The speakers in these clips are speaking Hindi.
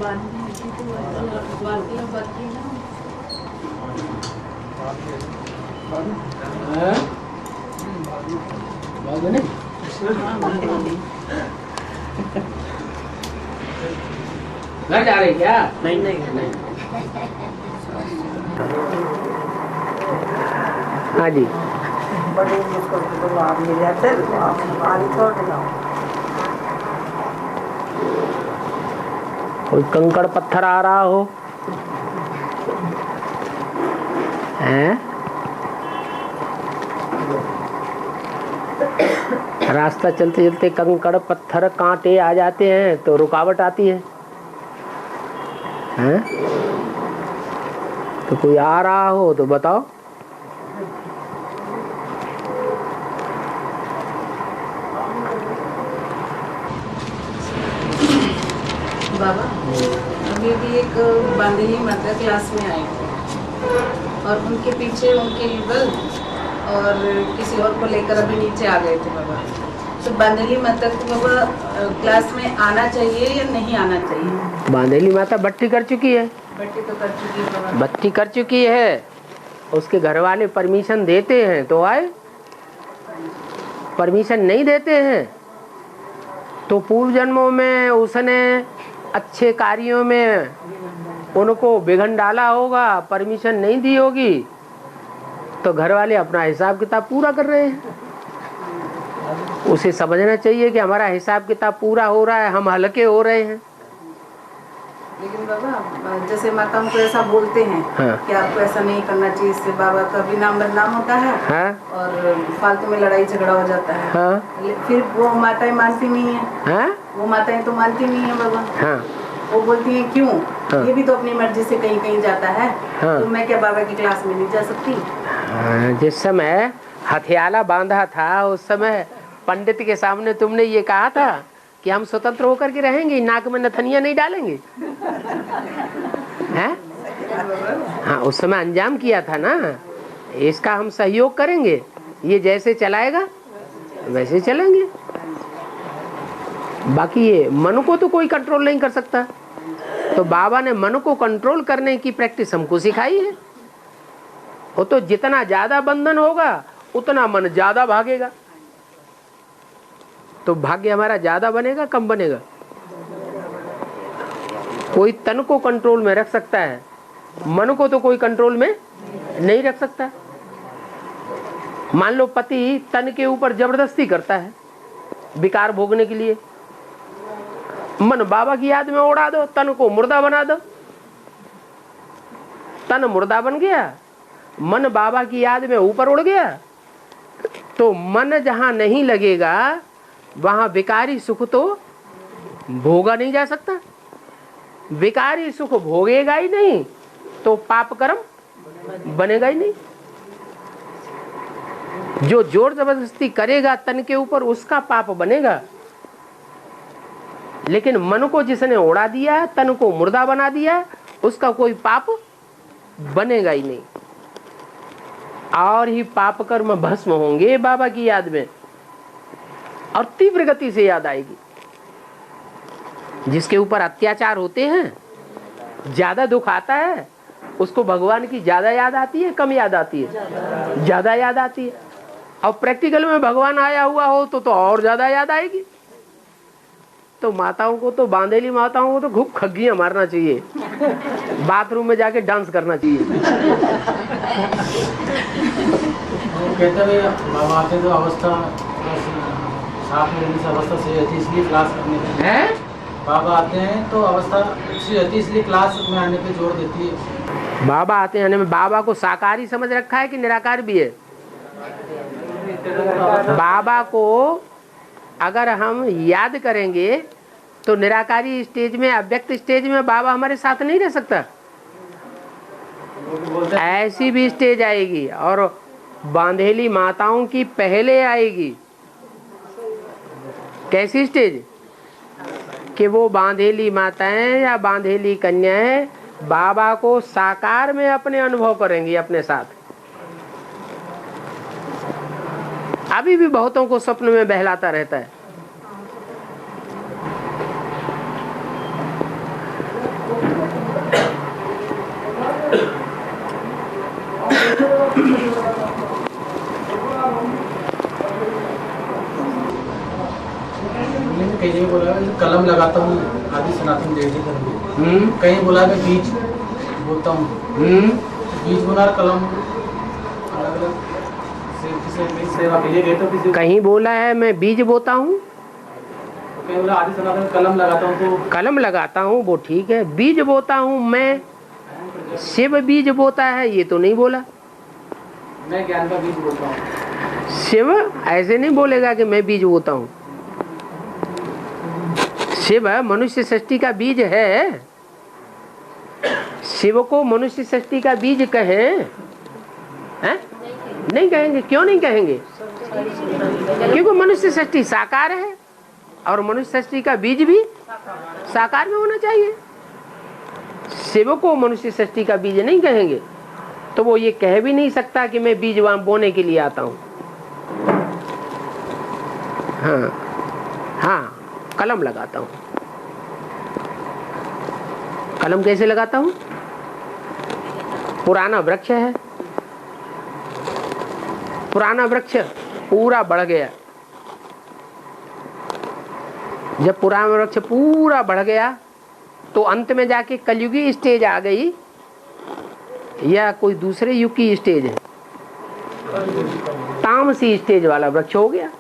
घर जा रहे क्या? नहीं नहीं नहीं। हाँ जी, बड़े मुझको तो आप मिल जाते आप छोड़ जाओ। कोई कंकड़ पत्थर आ रहा हो हैं? रास्ता चलते चलते कंकड़ पत्थर कांटे आ जाते हैं तो रुकावट आती है हैं? तो कोई आ रहा हो तो बताओ। बाबा अभी भी एक बांधेली माता क्लास में आए थे और उनके पीछे उनके युगल और किसी और को लेकर अभी नीचे आ गए थे बाबा। तो बांधेली माता को बाबा क्लास में आना चाहिए या नहीं आना चाहिए? बांधेली माता भट्टी कर चुकी है। भट्टी तो कर चुकी है बाबा। भट्टी कर चुकी है, उसके घर वाले परमिशन देते हैं तो आए, परमिशन नहीं देते हैं तो पूर्व जन्मों में उसने अच्छे कार्यों में उनको बिघन डाला होगा, परमिशन नहीं दी होगी, तो घर वाले अपना हिसाब किताब पूरा कर रहे हैं। उसे समझना चाहिए कि हमारा हिसाब किताब पूरा हो रहा है, हम हल्के हो रहे हैं। लेकिन बाबा जैसे माताओं को ऐसा बोलते हैं हाँ। कि आपको ऐसा नहीं करना चाहिए, इससे बाबा का भी नाम बदनाम होता है। हाँ? और फालतू में लड़ाई झगड़ा हो जाता है। हाँ? फिर वो माताएं मानती नहीं है। हाँ? वो माताएं तो मानती नहीं है बाबा। हाँ? वो बोलती हैं क्यों? हाँ। ये भी तो अपनी मर्जी से कहीं कहीं जाता है। हाँ। तो मैं क्या बाबा की क्लास में नहीं जा सकती? जिस समय हथियाला बांधा था उस समय पंडित के सामने तुमने ये कहा था कि हम स्वतंत्र होकर के रहेंगे, नाक में नथनिया नहीं डालेंगे हैं? हाँ, उस समय अंजाम किया था ना, इसका हम सहयोग करेंगे, ये जैसे चलाएगा वैसे चलेंगे। बाकी ये मन को तो कोई कंट्रोल नहीं कर सकता, तो बाबा ने मन को कंट्रोल करने की प्रैक्टिस हमको सिखाई है। वो तो जितना ज्यादा बंधन होगा उतना मन ज्यादा भागेगा, तो भाग्य हमारा ज्यादा बनेगा कम बनेगा? कोई तन को कंट्रोल में रख सकता है, मन को तो कोई कंट्रोल में नहीं रख सकता। मान लो पति तन के ऊपर जबरदस्ती करता है विकार भोगने के लिए, मन बाबा की याद में उड़ा दो, तन को मुर्दा बना दो, तन मुर्दा बन गया, मन बाबा की याद में ऊपर उड़ गया, तो मन जहां नहीं लगेगा वहां विकारी सुख तो भोगा नहीं जा सकता। विकारी सुख भोगेगा ही नहीं तो पाप कर्म बनेगा ही नहीं। जो जोर जबरदस्ती करेगा तन के ऊपर उसका पाप बनेगा, लेकिन मन को जिसने उड़ा दिया, तन को मुर्दा बना दिया, उसका कोई पाप बनेगा ही नहीं। और ही पाप कर्म भस्म होंगे बाबा की याद में, और तीव्र गति से याद आएगी। जिसके ऊपर अत्याचार होते हैं, ज्यादा दुख आता है, उसको भगवान की ज्यादा याद आती है कम याद आती है? ज्यादा याद आती है। और प्रैक्टिकल में भगवान आया हुआ हो तो और ज्यादा याद आएगी। तो माताओं को तो, बांधेली माताओं को तो खूब खग्गियां मारना चाहिए, बाथरूम में जाके डांस करना चाहिए। कहते हैं बाबा आते तो अवस्था साथ में रहने से अवस्था सही रहती है, इसलिए क्लास करने हैं। बाबा आते हैं तो अवस्था अच्छी रहती है, इसलिए क्लास में आने पे जोर देती है। बाबा आते हैं, बाबा को साकारी समझ रखा है कि निराकार भी है? बाबा को अगर हम याद करेंगे तो निराकारी स्टेज में, अव्यक्त स्टेज में बाबा हमारे साथ नहीं रह सकता। ऐसी भी स्टेज आएगी, और बांधेली माताओं की पहले आएगी। कैसी स्टेज? कि वो बांधेली माताएं या बांधेली कन्याएं बाबा को साकार में अपने अनुभव करेंगी अपने साथ। अभी भी बहुतों को स्वप्न में बहलाता रहता है। कहीं जगह बोला है कलम लगाता हूँ आदि सनातन देव जी करेंगे, कहीं बोला मैं बीज बोता हूँ, बीज बोना कलम अलग अलग सेवा के लिए गए तो कहीं बोला है मैं बीज बोता हूँ, कहीं बोला आदि सनातन कलम लगाता हूँ, तो कलम लगाता हूँ, वो ठीक है। बीज बोता हूँ मैं, शिव बीज बोता है ये तो नहीं बोला। मैं ज्ञान का बीज बोता हूँ। शिव ऐसे नहीं बोलेगा कि मैं बीज बोता हूँ। शिव मनुष्य सृष्टि का बीज है। शिव को मनुष्य सृष्टि का बीज कहें हैं? नहीं कहेंगे। क्यों नहीं कहेंगे? क्योंकि मनुष्य सृष्टि साकार है और मनुष्य सृष्टि का बीज भी साकार में होना चाहिए। शिव को मनुष्य सृष्टि का बीज नहीं कहेंगे तो वो ये कह भी नहीं सकता कि मैं बीज बोने के लिए आता हूँ। हाँ, कलम लगाता हूँ। कलम कैसे लगाता हूँ? पुराना वृक्ष है, पुराना वृक्ष पूरा बढ़ गया। जब पुराना वृक्ष पूरा बढ़ गया तो अंत में जाके कलयुगी स्टेज आ गई या कोई दूसरे युग की स्टेज है? तामसी स्टेज वाला वृक्ष हो गया।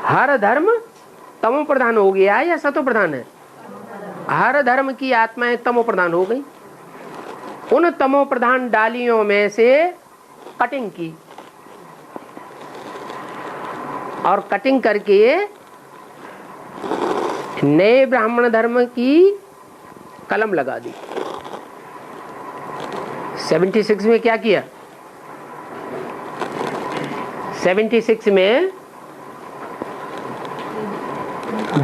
हर धर्म तमो प्रधान हो गया या सतो प्रधान है? हर धर्म की आत्माएं तमो प्रधान हो गई। उन तमो प्रधान डालियों में से कटिंग की और कटिंग करके नए ब्राह्मण धर्म की कलम लगा दी। 76 में क्या किया? 76 में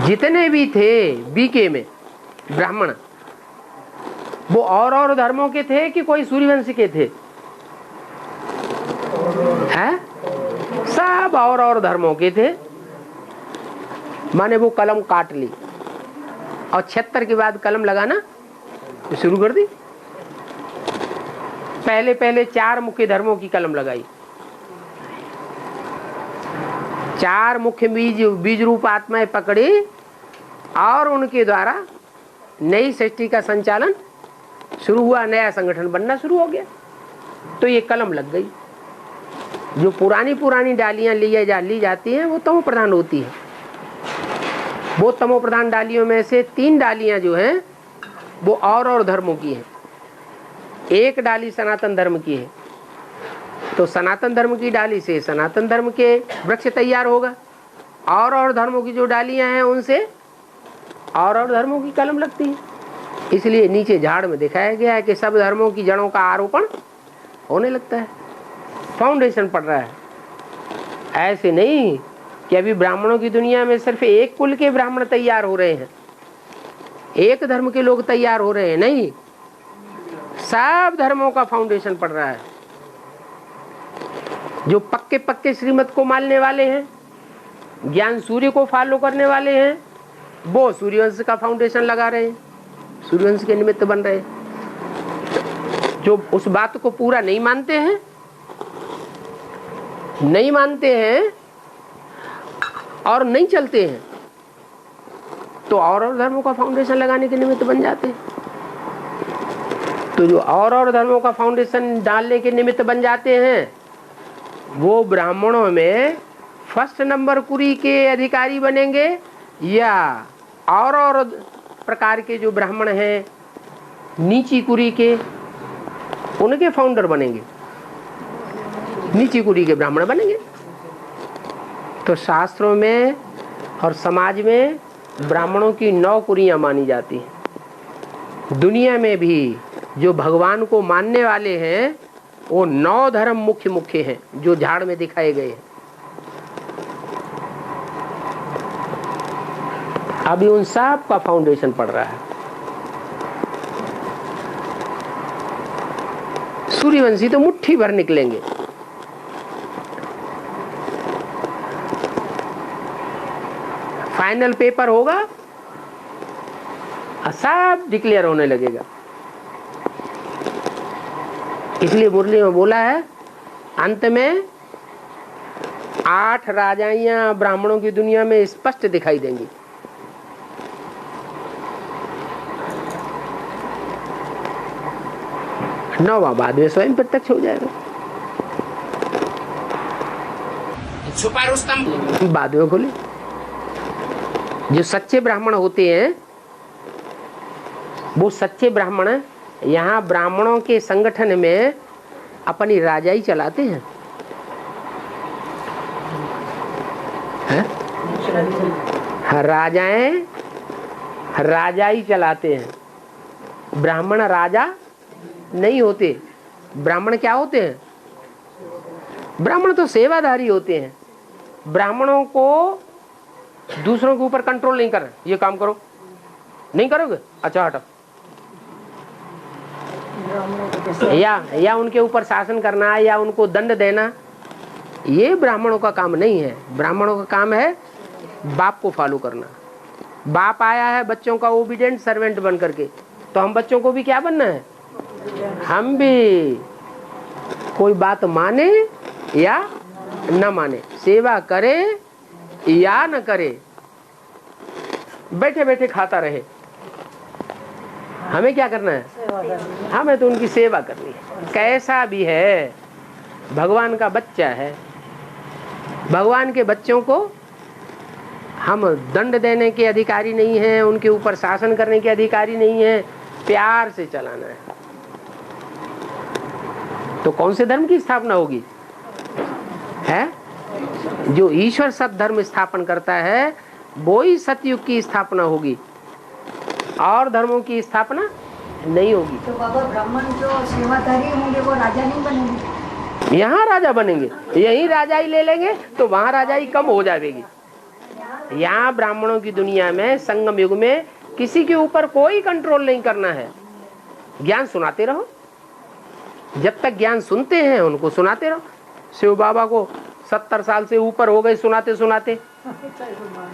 जितने भी थे बीके में ब्राह्मण, वो और धर्मों के थे कि कोई सूर्यवंश के थे? हैं? सब और धर्मों के थे। माने वो कलम काट ली और 76 के बाद कलम लगाना शुरू कर दी। पहले 4 मुख्य धर्मों की कलम लगाई। 4 मुख्य बीज रूप आत्माएं पकड़ी और उनके द्वारा नई सृष्टि का संचालन शुरू हुआ, नया संगठन बनना शुरू हो गया। तो ये कलम लग गई। जो पुरानी डालियां ली जाती हैं वो तमो प्रधान होती है। वो तमो प्रधान डालियों में से 3 डालियां जो हैं वो और धर्मों की हैं। एक डाली सनातन धर्म की है। तो सनातन धर्म की डाली से सनातन धर्म के वृक्ष तैयार होगा। और धर्मों की जो डालियां हैं उनसे और धर्मों की कलम लगती है। इसलिए नीचे झाड़ में दिखाया गया है कि सब धर्मों की जड़ों का आरोपण होने लगता है, फाउंडेशन पड़ रहा है। ऐसे नहीं कि अभी ब्राह्मणों की दुनिया में सिर्फ एक कुल के ब्राह्मण तैयार हो रहे हैं, एक धर्म के लोग तैयार हो रहे हैं, नहीं, सब धर्मों का फाउंडेशन पड़ रहा है। जो पक्के श्रीमत को मानने वाले हैं, ज्ञान सूर्य को फॉलो करने वाले हैं, वो सूर्यवंश का फाउंडेशन लगा रहे हैं, सूर्यवंश के निमित्त बन रहे हैं। जो उस बात को पूरा नहीं मानते हैं और नहीं चलते हैं तो और धर्मों का फाउंडेशन लगाने के निमित्त बन जाते हैं। तो जो और धर्मों का फाउंडेशन डालने के निमित्त बन जाते हैं वो ब्राह्मणों में फर्स्ट नंबर कुरी के अधिकारी बनेंगे या और प्रकार के जो ब्राह्मण हैं नीची कुरी के, उनके फाउंडर बनेंगे, नीची कुरी के ब्राह्मण बनेंगे। तो शास्त्रों में और समाज में ब्राह्मणों की 9 कुरियां मानी जाती हैं। दुनिया में भी जो भगवान को मानने वाले हैं वो 9 धर्म मुख्य हैं जो झाड़ में दिखाए गए हैं। अभी उन सब का फाउंडेशन पड़ रहा है। सूर्यवंशी तो मुट्ठी भर निकलेंगे। फाइनल पेपर होगा और सब डिक्लेयर होने लगेगा। इसलिए मुरली में बोला है अंत में 8 राजाइयां ब्राह्मणों की दुनिया में स्पष्ट दिखाई देंगी। 9वां बाद में स्वयं प्रत्यक्ष हो जाएगा। छुपा रुस्तम बाद में खोले। जो सच्चे ब्राह्मण होते हैं वो सच्चे ब्राह्मण यहाँ ब्राह्मणों के संगठन में अपनी राजाई चलाते हैं, राजाई चलाते हैं। ब्राह्मण राजा नहीं होते। ब्राह्मण क्या होते हैं? ब्राह्मण तो सेवाधारी होते हैं। ब्राह्मणों को दूसरों के ऊपर कंट्रोल नहीं कर, ये काम करो, नहीं करोगे, अच्छा हटो, या उनके ऊपर शासन करना या उनको दंड देना, ये ब्राह्मणों का काम नहीं है। ब्राह्मणों का काम है बाप को फॉलो करना। बाप आया है बच्चों का ओबीडिएंट सर्वेंट बन करके, तो हम बच्चों को भी क्या बनना है? हम भी कोई बात माने या न माने, सेवा करे या न करे, बैठे बैठे खाता रहे, हमें क्या करना है? हमें तो उनकी सेवा करनी है। कैसा भी है, भगवान का बच्चा है। भगवान के बच्चों को हम दंड देने के अधिकारी नहीं हैं, उनके ऊपर शासन करने के अधिकारी नहीं हैं, प्यार से चलाना है। तो कौन से धर्म की स्थापना होगी? है जो ईश्वर सत धर्म स्थापन करता है वो ही सतयुग की स्थापना होगी, और धर्मों की स्थापना नहीं होगी। तो बाबा ब्राह्मण जो सेवाधारी होंगे वो राजा नहीं बनेंगे? यहाँ राजा बनेंगे, यही राजाई ले लेंगे तो वहाँ राजाई कम हो जाएगी। यहाँ ब्राह्मणों की दुनिया में संगम युग में किसी के ऊपर कोई कंट्रोल नहीं करना है। ज्ञान सुनाते रहो, जब तक ज्ञान सुनते हैं उनको सुनाते रहो। शिव बाबा को 70 साल से ऊपर हो गए सुनाते सुनाते,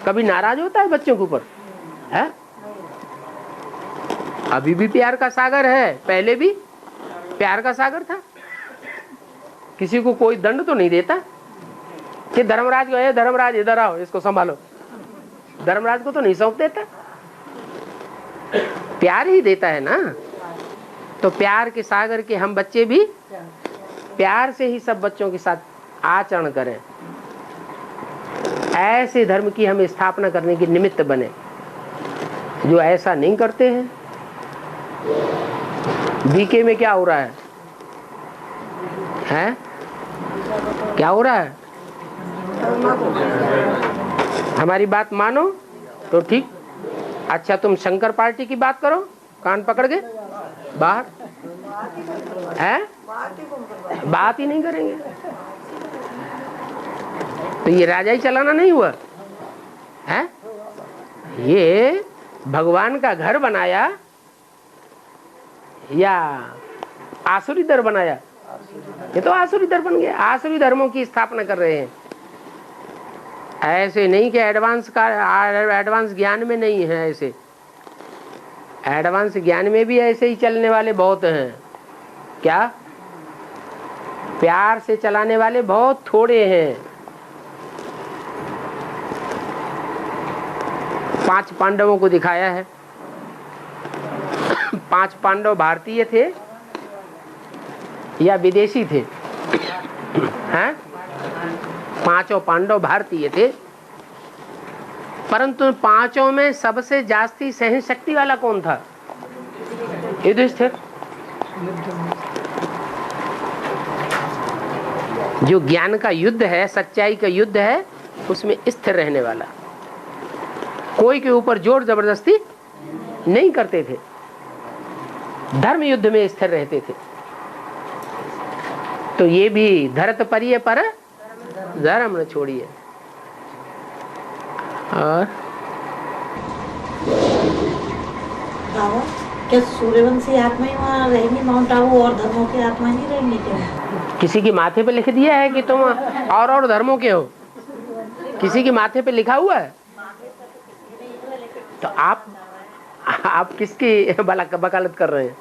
कभी नाराज होता है बच्चों के ऊपर? है अभी भी प्यार का सागर है, पहले भी प्यार का सागर था। किसी को कोई दंड तो नहीं देता कि धर्मराज को, ये धर्मराज इधर आओ, इसको संभालो। धर्मराज को तो नहीं सौंप देता, प्यार ही देता है ना। तो प्यार के सागर के हम बच्चे भी प्यार से ही सब बच्चों के साथ आचरण करें। ऐसे धर्म की हम स्थापना करने के निमित्त बने। जो ऐसा नहीं करते हैं, बीके में क्या हो रहा है? हैं? क्या हो रहा है? हमारी बात मानो तो ठीक। अच्छा तुम शंकर पार्टी की बात करो, कान पकड़ के बाहर है, बात ही नहीं करेंगे। तो ये राजा ही चलाना नहीं हुआ है। ये भगवान का घर बनाया या आसुरी दर बनाया? ये तो आसुरी दर बन गया। आसुरी धर्मों की स्थापना कर रहे हैं। ऐसे नहीं कि एडवांस ज्ञान में नहीं है। ऐसे एडवांस ज्ञान में भी ऐसे ही चलने वाले बहुत हैं। क्या? प्यार से चलाने वाले बहुत थोड़े हैं। 5 पांडवों को दिखाया है। 5 पांडव भारतीय थे या विदेशी थे? हैं? 5 पांडव भारतीय थे, परंतु 5 में सबसे जास्ती सहन शक्ति वाला कौन था? युधिष्ठिर। जो ज्ञान का युद्ध है, सच्चाई का युद्ध है, उसमें स्थिर रहने वाला, कोई के ऊपर जोर जबरदस्ती नहीं करते थे, धर्म युद्ध में स्थिर रहते थे। तो ये भी धरत परिये पर धर्म न छोड़िए। और क्या सूर्यवंशी आत्मा ही वहाँ रहेंगी माउंट आबू, और धर्मों की आत्मा नहीं रहेंगी क्या? किसी की माथे पे लिख दिया है कि तुम और धर्मों के हो? किसी की माथे पे लिखा हुआ है? तो आप किसकी वकालत कर रहे हैं?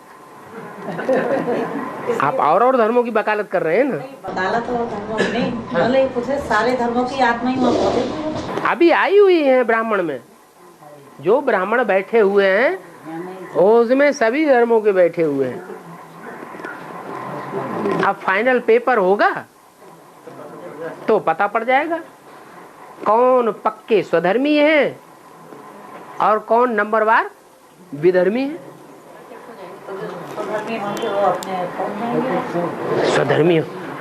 आप और धर्मों की वकालत कर रहे हैं ना। वकालत और धर्मों की नहीं, भले पूछे सारे धर्मों की आत्मा ही वहाँ पहुँचेगी। अभी आई हुई है ब्राह्मण में। जो ब्राह्मण बैठे हुए हैं उसमें सभी धर्मों के बैठे हुए हैं। अब फाइनल पेपर होगा तो पता पड़ जाएगा कौन पक्के स्वधर्मी है और कौन नंबरवार विधर्मी है।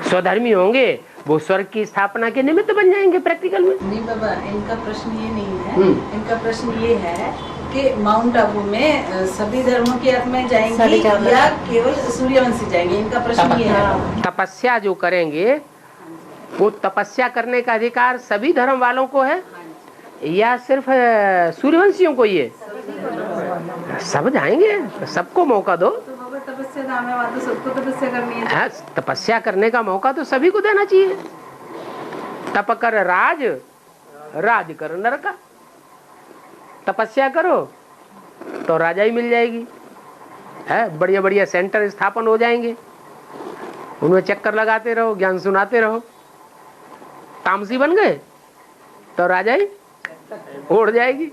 स्वधर्मी होंगे वो स्वर्ग की स्थापना के निमित्त बन जाएंगे प्रैक्टिकल में। नहीं बाबा, इनका प्रश्न ये नहीं है। इनका प्रश्न ये है कि माउंट आबू में सभी धर्मों की आत्माएं जाएंगी या केवल सूर्यवंशी जाएंगे? इनका प्रश्न ये है। तपस्या जो करेंगे वो तपस्या करने का अधिकार सभी धर्म वालों को है या सिर्फ सूर्यवंशियों को? ये सब जाएंगे, सबको मौका दो। तपस्या धाम है, वहाँ तो सबको तपस्या करनी है। तपस्या करने का मौका तो सभी को देना चाहिए। तप कर राज, राज कर नरका। तपस्या करो तो राजाई मिल जाएगी है, बढ़िया बढ़िया सेंटर स्थापन हो जाएंगे, उनमें चक्कर लगाते रहो, ज्ञान सुनाते रहो। तामसी बन गए तो राजाई उड़ जाएगी।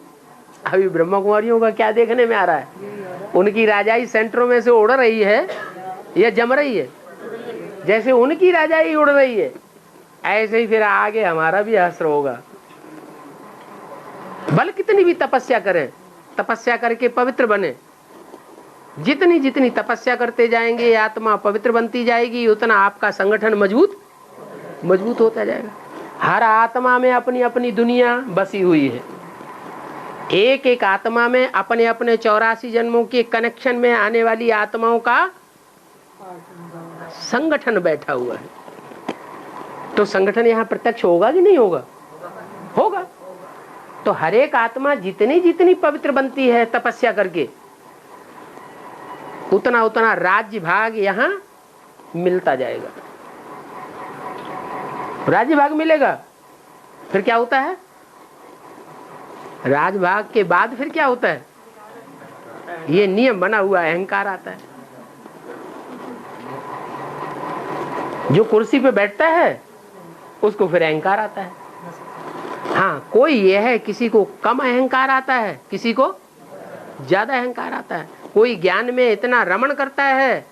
अभी ब्रह्मा कुमारियों का क्या देखने में आ रहा है? उनकी राजाई सेंटरों में से उड़ रही है या जम रही है? जैसे उनकी राजाई उड़ रही है ऐसे ही फिर आगे हमारा भी असर होगा। भले कितनी भी तपस्या करें, तपस्या करके पवित्र बने, जितनी जितनी तपस्या करते जाएंगे आत्मा पवित्र बनती जाएगी, उतना आपका संगठन मजबूत होता जाएगा। हर आत्मा में अपनी अपनी दुनिया बसी हुई है। एक एक आत्मा में अपने अपने 84 जन्मों के कनेक्शन में आने वाली आत्माओं का संगठन बैठा हुआ है। तो संगठन यहाँ प्रत्यक्ष होगा कि नहीं होगा? होगा। तो हर एक आत्मा जितनी जितनी पवित्र बनती है तपस्या करके, उतना उतना राज्य भाग यहाँ मिलता जाएगा। राज्य भाग मिलेगा, फिर क्या होता है? राजभाग के बाद फिर क्या होता है? ये नियम बना हुआ अहंकार आता है। जो कुर्सी पे बैठता है उसको फिर अहंकार आता है। हाँ, कोई ये है किसी को कम अहंकार आता है, किसी को ज्यादा अहंकार आता है। कोई ज्ञान में इतना रमण करता है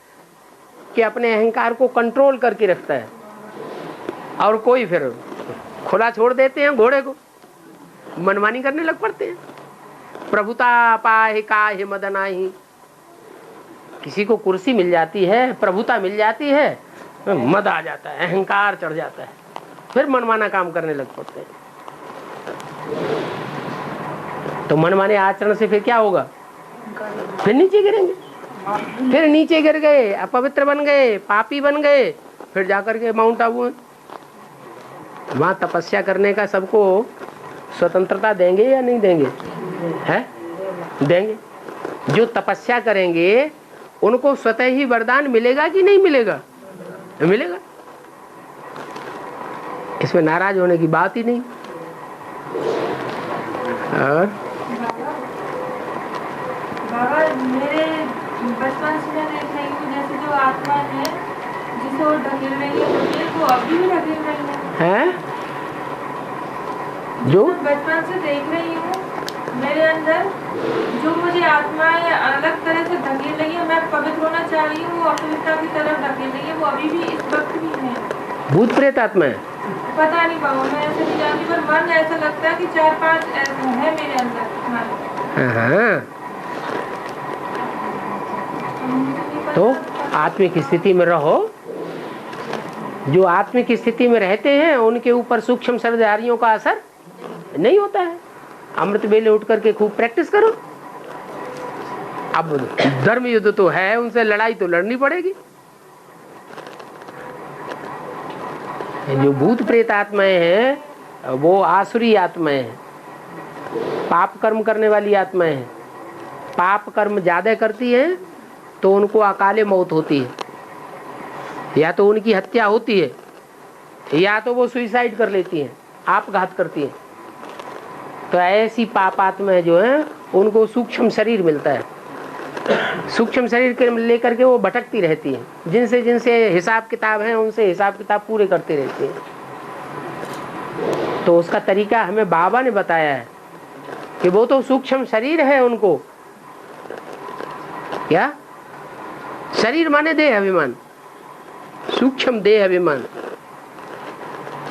कि अपने अहंकार को कंट्रोल करके रखता है, और कोई फिर खुला छोड़ देते हैं घोड़े को, मनमानी करने लग पड़ते हैं। प्रभुता पाहि काहि मदनाहि। किसी को कुर्सी मिल जाती है, प्रभुता मिल जाती है, मद आ जाता है, अहंकार चढ़ जाता है, फिर मनमाना काम करने लग पड़ते हैं। तो मनमाने आचरण से फिर क्या होगा? फिर नीचे गिरेंगे। फिर नीचे गिर गए, अपवित्र बन गए, पापी बन गए, फिर जाकर के माउंट आबू वहां तपस्या करने का सबको स्वतंत्रता देंगे या नहीं देंगे? है देंगे। जो तपस्या करेंगे उनको स्वतः ही वरदान मिलेगा कि नहीं मिलेगा? मिलेगा। इसमें नाराज होने की बात ही नहीं। और बाबा, मेरे बचपन से मैं देख रही हूँ जैसे जो आत्मा है जिसे वो ढकेल रही है वो अभी भी ढकेल रही है। जो बचपन से देख रही हूँ मेरे अंदर जो मुझे आत्माएं अलग तरह से ढकेल रही है, मैं पवित्र होना चाह रही हूँ, अपवित्रता की तरफ ढकेल रही है, वो अभी भी इस वक्त भी है। भूत प्रेत आत्मा है? पता नहीं बाबा, मैं ऐसे नहीं जानती, पर मन ऐसा लगता है कि 4-5 है मेरे अंदर। हाँ। तो आत्मिक स्थिति में रहो। जो आत्मिक स्थिति में रहते हैं उनके ऊपर सूक्ष्म शरीरधारियों का असर नहीं होता है। अमृत वेले उठ करके खूब प्रैक्टिस करो। अब धर्म युद्ध तो है, उनसे लड़ाई तो लड़नी पड़ेगी। जो भूत प्रेत आत्माएं हैं वो आसुरी आत्माएं हैं, पाप कर्म करने वाली आत्माएं हैं। पाप कर्म ज्यादा करती हैं तो उनको अकाले मौत होती है, या तो उनकी हत्या होती है, या तो वो सुइसाइड कर लेती हैं, आपघात करती हैं। तो ऐसी पाप आत्माएं जो हैं उनको सूक्ष्म शरीर मिलता है। सूक्ष्म शरीर के लेकर के वो भटकती रहती हैं, जिनसे जिनसे हिसाब किताब है उनसे हिसाब किताब पूरे करते रहते हैं। तो उसका तरीका हमें बाबा ने बताया है कि वो तो सूक्ष्म शरीर है, उनको क्या शरीर माने देह अभिमान, सूक्ष्म देह अभिमान।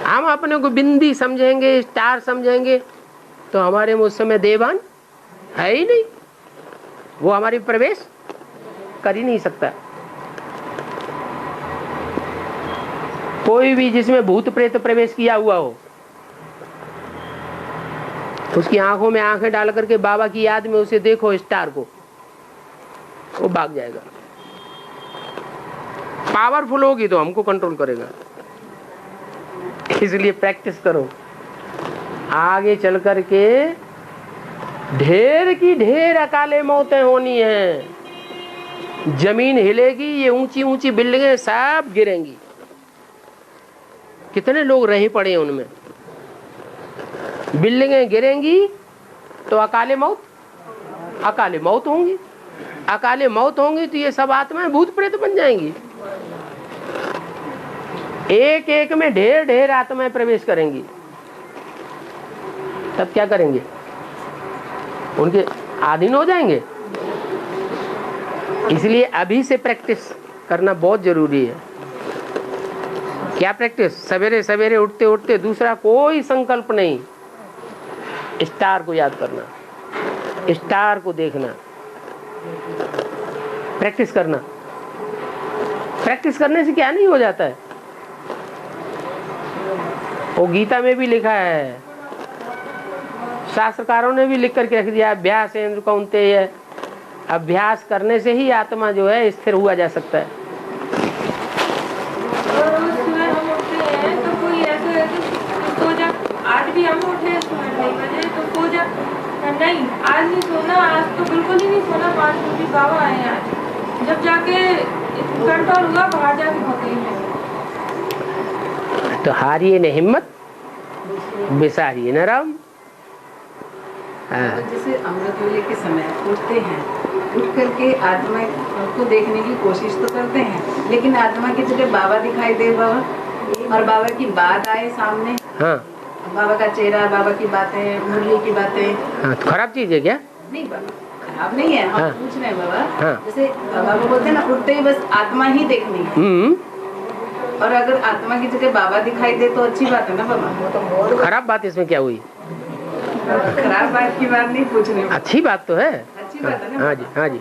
हम अपने को बिंदी समझेंगे, स्टार समझेंगे, तो हमारे में उस समय देवान है ही नहीं, वो हमारी प्रवेश कर ही नहीं सकता। कोई भी जिसमें भूत प्रेत प्रवेश किया हुआ हो, उसकी आंखों में आंखें डाल करके बाबा की याद में उसे देखो, स्टार को, वो भाग जाएगा। पावरफुल होगी तो हमको कंट्रोल करेगा। इसलिए प्रैक्टिस करो, आगे चल करके ढेर की ढेर अकाले मौतें होनी हैं। जमीन हिलेगी, ये ऊंची ऊंची बिल्डिंगें सब गिरेंगी। कितने लोग रहे पड़े हैं उनमें। बिल्डिंगें गिरेंगी तो अकाले मौत होंगी। अकाले मौत होंगी तो ये सब आत्माएं भूत प्रेत बन जाएंगी। एक एक में ढेर ढेर आत्माएं प्रवेश करेंगी। तब क्या करेंगे? उनके अधीन हो जाएंगे। इसलिए अभी से प्रैक्टिस करना बहुत जरूरी है। क्या प्रैक्टिस? सवेरे सवेरे उठते उठते दूसरा कोई संकल्प नहीं, स्टार को याद करना, स्टार को देखना, प्रैक्टिस करना। प्रैक्टिस करने से क्या नहीं हो जाता है? वो गीता में भी लिखा है, शास्त्रकारों ने भी लिख करके रख दिया, अभ्यास इंद्र कौन्तेय, अभ्यास करने से ही आत्मा जो है स्थिर हुआ जा सकता है। आज भी हम उठे सुबह 6 बजे तो पूजा नहीं, आज नहीं सोना, आज तो बिल्कुल ही नहीं सोना। 5 बजे बाबा आए आज, जब जाके कंट्रोल हुआ, बाहर जाके भौंके हैं। तो हारिए न हिम्मत, बिसारिए न राम। जैसे अमृत वेले के समय उठते हैं, उठ करके आत्मा को देखने की कोशिश तो करते हैं, लेकिन आत्मा की जगह बाबा दिखाई दे बाबा, और बाबा की बात आए सामने। हाँ। बाबा का चेहरा, बाबा की बातें, मुरली की बातें। हाँ, तो खराब चीज है क्या? नहीं बाबा, खराब नहीं है। हम हाँ। पूछ रहे हैं बाबा। हाँ। जैसे बाबा बोलते हैं ना, उठते ही बस आत्मा ही देखनी है, और अगर आत्मा की जगह बाबा दिखाई दे तो अच्छी बात है ना बाबा। खराब बात इसमें क्या हुई? खराब बात की बात नहीं पूछ रहे, अच्छी बात तो है। अच्छी बात है ना। हाँ जी, हाँ जी।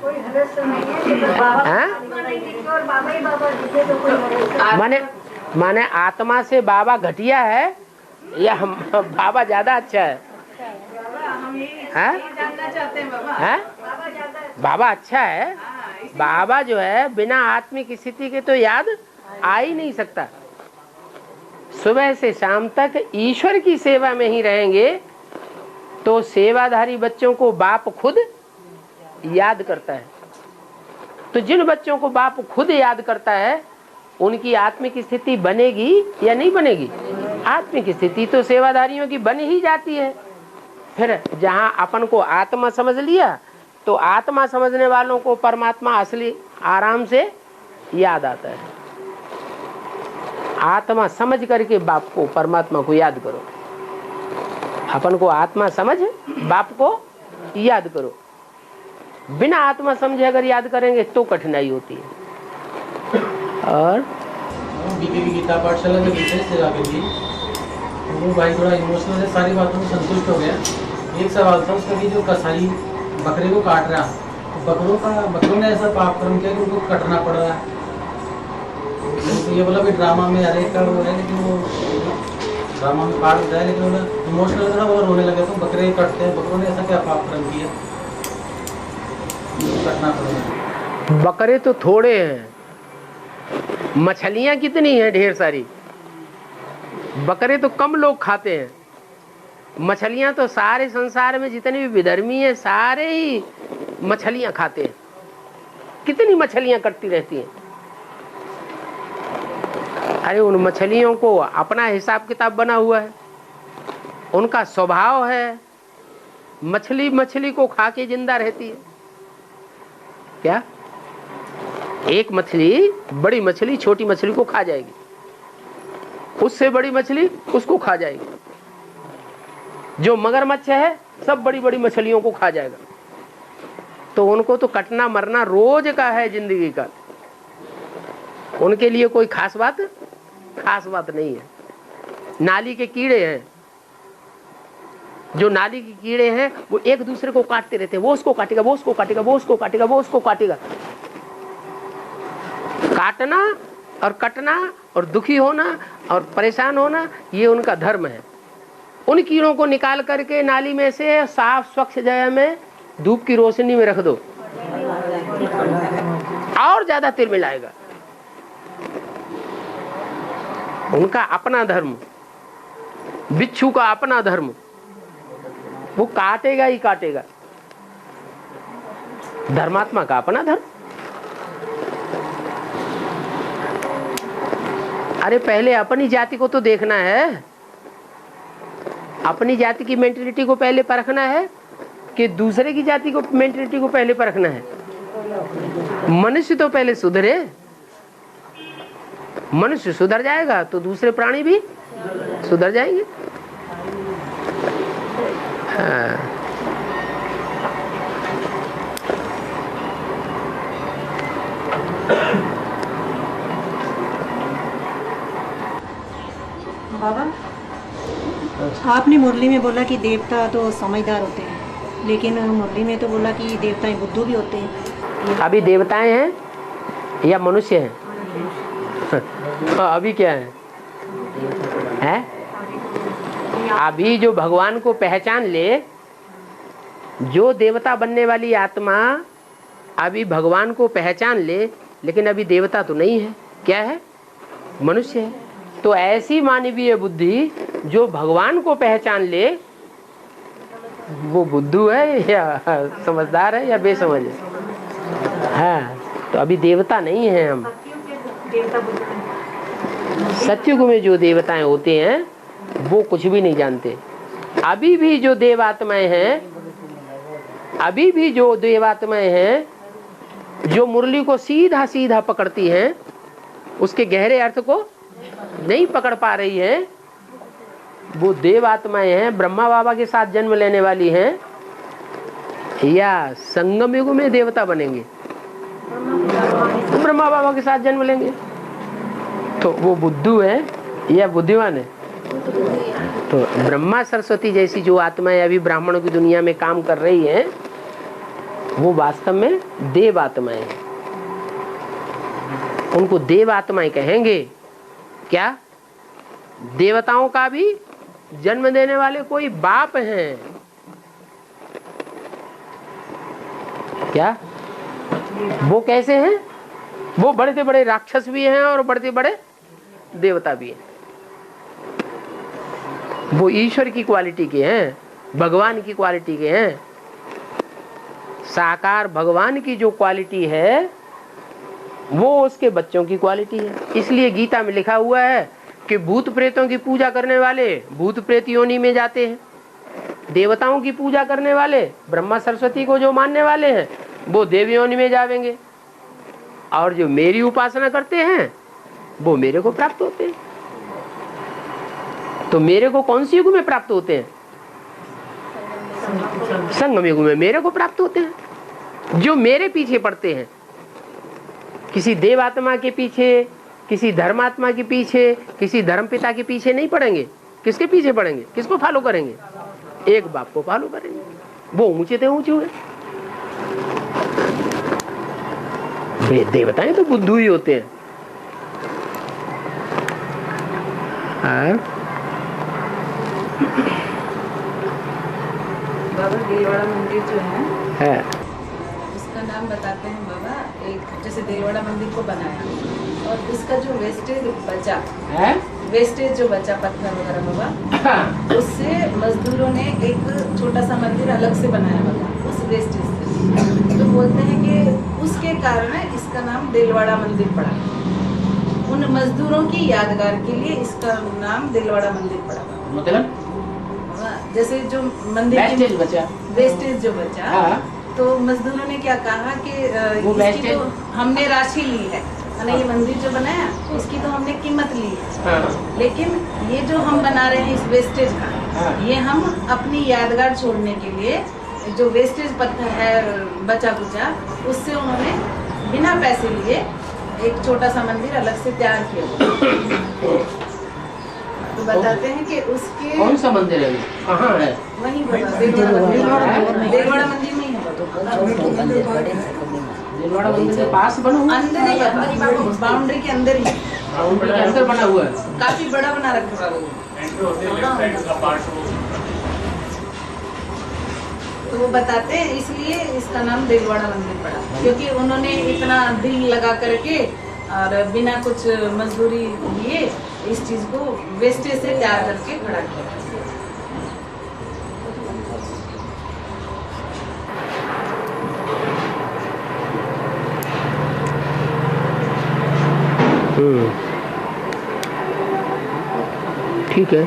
माने आत्मा से बाबा घटिया है या बाबा ज्यादा अच्छा है? हम ये जानना चाहते हैं बाबा। बाबा अच्छा है। बाबा जो है बिना आत्मिक स्थिति के तो याद आ ही नहीं सकता। सुबह से शाम तक ईश्वर की सेवा में ही रहेंगे तो सेवाधारी बच्चों को बाप खुद याद करता है। तो जिन बच्चों को बाप खुद याद करता है उनकी आत्मिक स्थिति बनेगी या नहीं बनेगी? आत्मिक स्थिति तो सेवाधारियों की बन ही जाती है। फिर जहाँ अपन को आत्मा समझ लिया तो आत्मा समझने वालों को परमात्मा असली आराम से याद आता है। आत्मा समझ करके बाप को, परमात्मा को याद करो। अपन को आत्मा समझ बाप को याद करो। बिना आत्मा समझे अगर याद करेंगे तो कठिनाई होती है। और बीके गीता पाठशाला में विशेष सेवा के लिए वो भाई थोड़ा इमोशनल है, सारी बातों में संतुष्ट हो गया। एक सवाल था उसका कि जो कसाई बकरे को काट रहा, तो बकरों ने ऐसा पाप कर्म किया कि उनको कटना पड़ रहा है। तो ये बोला भी ड्रामा में हर एक का वो है, लेकिन वो ड्रामा में पार्ट होता है, लेकिन बोला इमोशनल था, बोला रोने लगे। तो बकरे कटते हैं, बकरों ने ऐसा क्या पाप कर्म किया कटना पड़ रहा है? बकरे तो थोड़े हैं, मछलियां कितनी हैं, ढेर सारी। बकरे तो कम लोग खाते हैं, मछलियां तो सारे संसार में जितने भी विधर्मी हैं सारे ही मछलियां खाते हैं। कितनी मछलियां कटती रहती हैं। अरे उन मछलियों को अपना हिसाब किताब बना हुआ है, उनका स्वभाव है। मछली मछली को खा के जिंदा रहती है क्या? एक मछली बड़ी मछली छोटी मछली को खा जाएगी, उससे बड़ी मछली उसको खा जाएगी। जो मगरमच्छ है सब बड़ी बड़ी मछलियों को खा जाएगा। तो उनको तो कटना मरना रोज का है जिंदगी का। उनके लिए कोई खास बात नहीं है। नाली के कीड़े हैं, जो नाली के कीड़े हैं वो एक दूसरे को काटते रहते हैं, वो उसको काटेगा, वो उसको काटेगा, वो उसको काटेगा, वो उसको काटेगा। काटना और कटना और दुखी होना और परेशान होना ये उनका धर्म है। उन कीड़ों को निकाल करके नाली में से साफ स्वच्छ जगह में धूप की रोशनी में रख दो, और ज्यादा तेल मिलाएगा। उनका अपना धर्म, बिच्छू का अपना धर्म, वो काटेगा ही काटेगा। धर्मात्मा का अपना धर्म। अरे पहले अपनी जाति को तो देखना है, अपनी जाति की मेंटलिटी को पहले परखना है कि दूसरे की जाति को मेंटलिटी को पहले परखना है। मनुष्य तो पहले सुधरे, मनुष्य सुधर जाएगा तो दूसरे प्राणी भी सुधर जाएंगे। हाँ। बाबा, आपने मुरली में बोला कि देवता तो समझदार होते हैं, लेकिन मुरली में तो बोला कि देवताएं बुद्धू भी होते हैं। अभी देवताएं हैं या मनुष्य हैं? अभी क्या है? अभी जो भगवान को पहचान ले, जो देवता बनने वाली आत्मा अभी भगवान को पहचान ले, लेकिन अभी देवता तो नहीं है, क्या है? मनुष्य है। तो ऐसी मानवीय बुद्धि जो भगवान को पहचान ले, वो बुद्धू है या समझदार है या बेसमझ है? हाँ, तो अभी देवता नहीं है हम। सत्युग में जो देवताएं होते हैं वो कुछ भी नहीं जानते। अभी भी जो देवात्माएं हैं, अभी भी जो देवात्माएं हैं जो मुरली को सीधा सीधा पकड़ती हैं, उसके गहरे अर्थ को नहीं पकड़ पा रही है, वो देवात्माएं हैं, ब्रह्मा बाबा के साथ जन्म लेने वाली हैं या संगम युग में देवता बनेंगे, ब्रह्मा बाबा के साथ जन्म लेंगे। तो वो बुद्धू है या बुद्धिमान है? तो ब्रह्मा सरस्वती जैसी जो आत्माएं अभी ब्राह्मणों की दुनिया में काम कर रही हैं, वो वास्तव में देव आत्माएं हैं। उनको देव आत्माएं कहेंगे। क्या देवताओं का भी जन्म देने वाले कोई बाप हैं क्या? वो कैसे हैं? वो बड़े से बड़े राक्षस भी हैं और बड़े से बड़े देवता भी हैं। वो ईश्वर की क्वालिटी के हैं, भगवान की क्वालिटी के हैं। साकार भगवान की जो क्वालिटी है वो उसके बच्चों की क्वालिटी है। इसलिए गीता में लिखा हुआ है कि भूत प्रेतों की पूजा करने वाले भूत प्रेत योनि में जाते हैं, देवताओं की पूजा करने वाले ब्रह्मा सरस्वती को जो मानने वाले हैं वो देव योनि में जावेंगे, और जो मेरी उपासना करते हैं वो मेरे को प्राप्त होते हैं। तो मेरे को कौन सी युग में प्राप्त होते हैं? संगम युग में मेरे को प्राप्त होते हैं। जो मेरे पीछे पड़ते हैं, किसी देवात्मा के पीछे, किसी धर्मात्मा के पीछे, किसी धर्मपिता के पीछे नहीं पड़ेंगे। किसके पीछे पड़ेंगे? किसको फॉलो करेंगे? एक बाप को फॉलो करेंगे। वो ऊंचे थे ऊंचे हुए। देवताएं तो बुद्धू ही होते हैं। बाबा देलवाड़ा मंदिर जो है, उसका नाम बताते हैं बाबा। एक जैसे देलवाड़ा मंदिर को बनाया और उसका जो वेस्टेज बचा है, वेस्टेज जो बचा पत्थर वगैरह बाबा, उससे मजदूरों ने एक छोटा सा मंदिर अलग से बनाया बाबा उस वेस्टेज से। तो बोलते हैं कि उसके कारण इसका नाम देलवाड़ा मंदिर पड़ा। उन मजदूरों की यादगार के लिए इसका नाम देलवाड़ा मंदिर पड़ा। मतलब जैसे जो मंदिर वेस्टेज जो बचा, हाँ। तो मजदूरों ने क्या कहा कि इसकी तो हमने राशि ली है, ये मंदिर जो बनाया उसकी तो हमने कीमत ली है, हाँ। लेकिन ये जो हम बना रहे हैं इस वेस्टेज का, हाँ। ये हम अपनी यादगार छोड़ने के लिए जो वेस्टेज पत्थर है बचा कुचा, उससे उन्होंने बिना पैसे लिए एक छोटा सा मंदिर अलग से तैयार किया हुआ है। तो बताते हैं कि उसके कौन सा मंदिर है, कहाँ है? वहीं बाबा देलवाड़ा मंदिर में ही है दिलवाड़ा मंदिर के पास बना हुआ है? अंदर ही बाबा, बाउंड्री के अंदर ही, बाउंड्री के अंदर बना हुआ है। काफी बड़ा बना रखा है बाबा। तो वो बताते हैं इसलिए इसका नाम देलवाड़ा मंदिर पड़ा, क्योंकि उन्होंने इतना दिल लगा करके और बिना कुछ मजदूरी लिए इस चीज को वेस्टेज से तैयार करके खड़ा किया। ठीक है।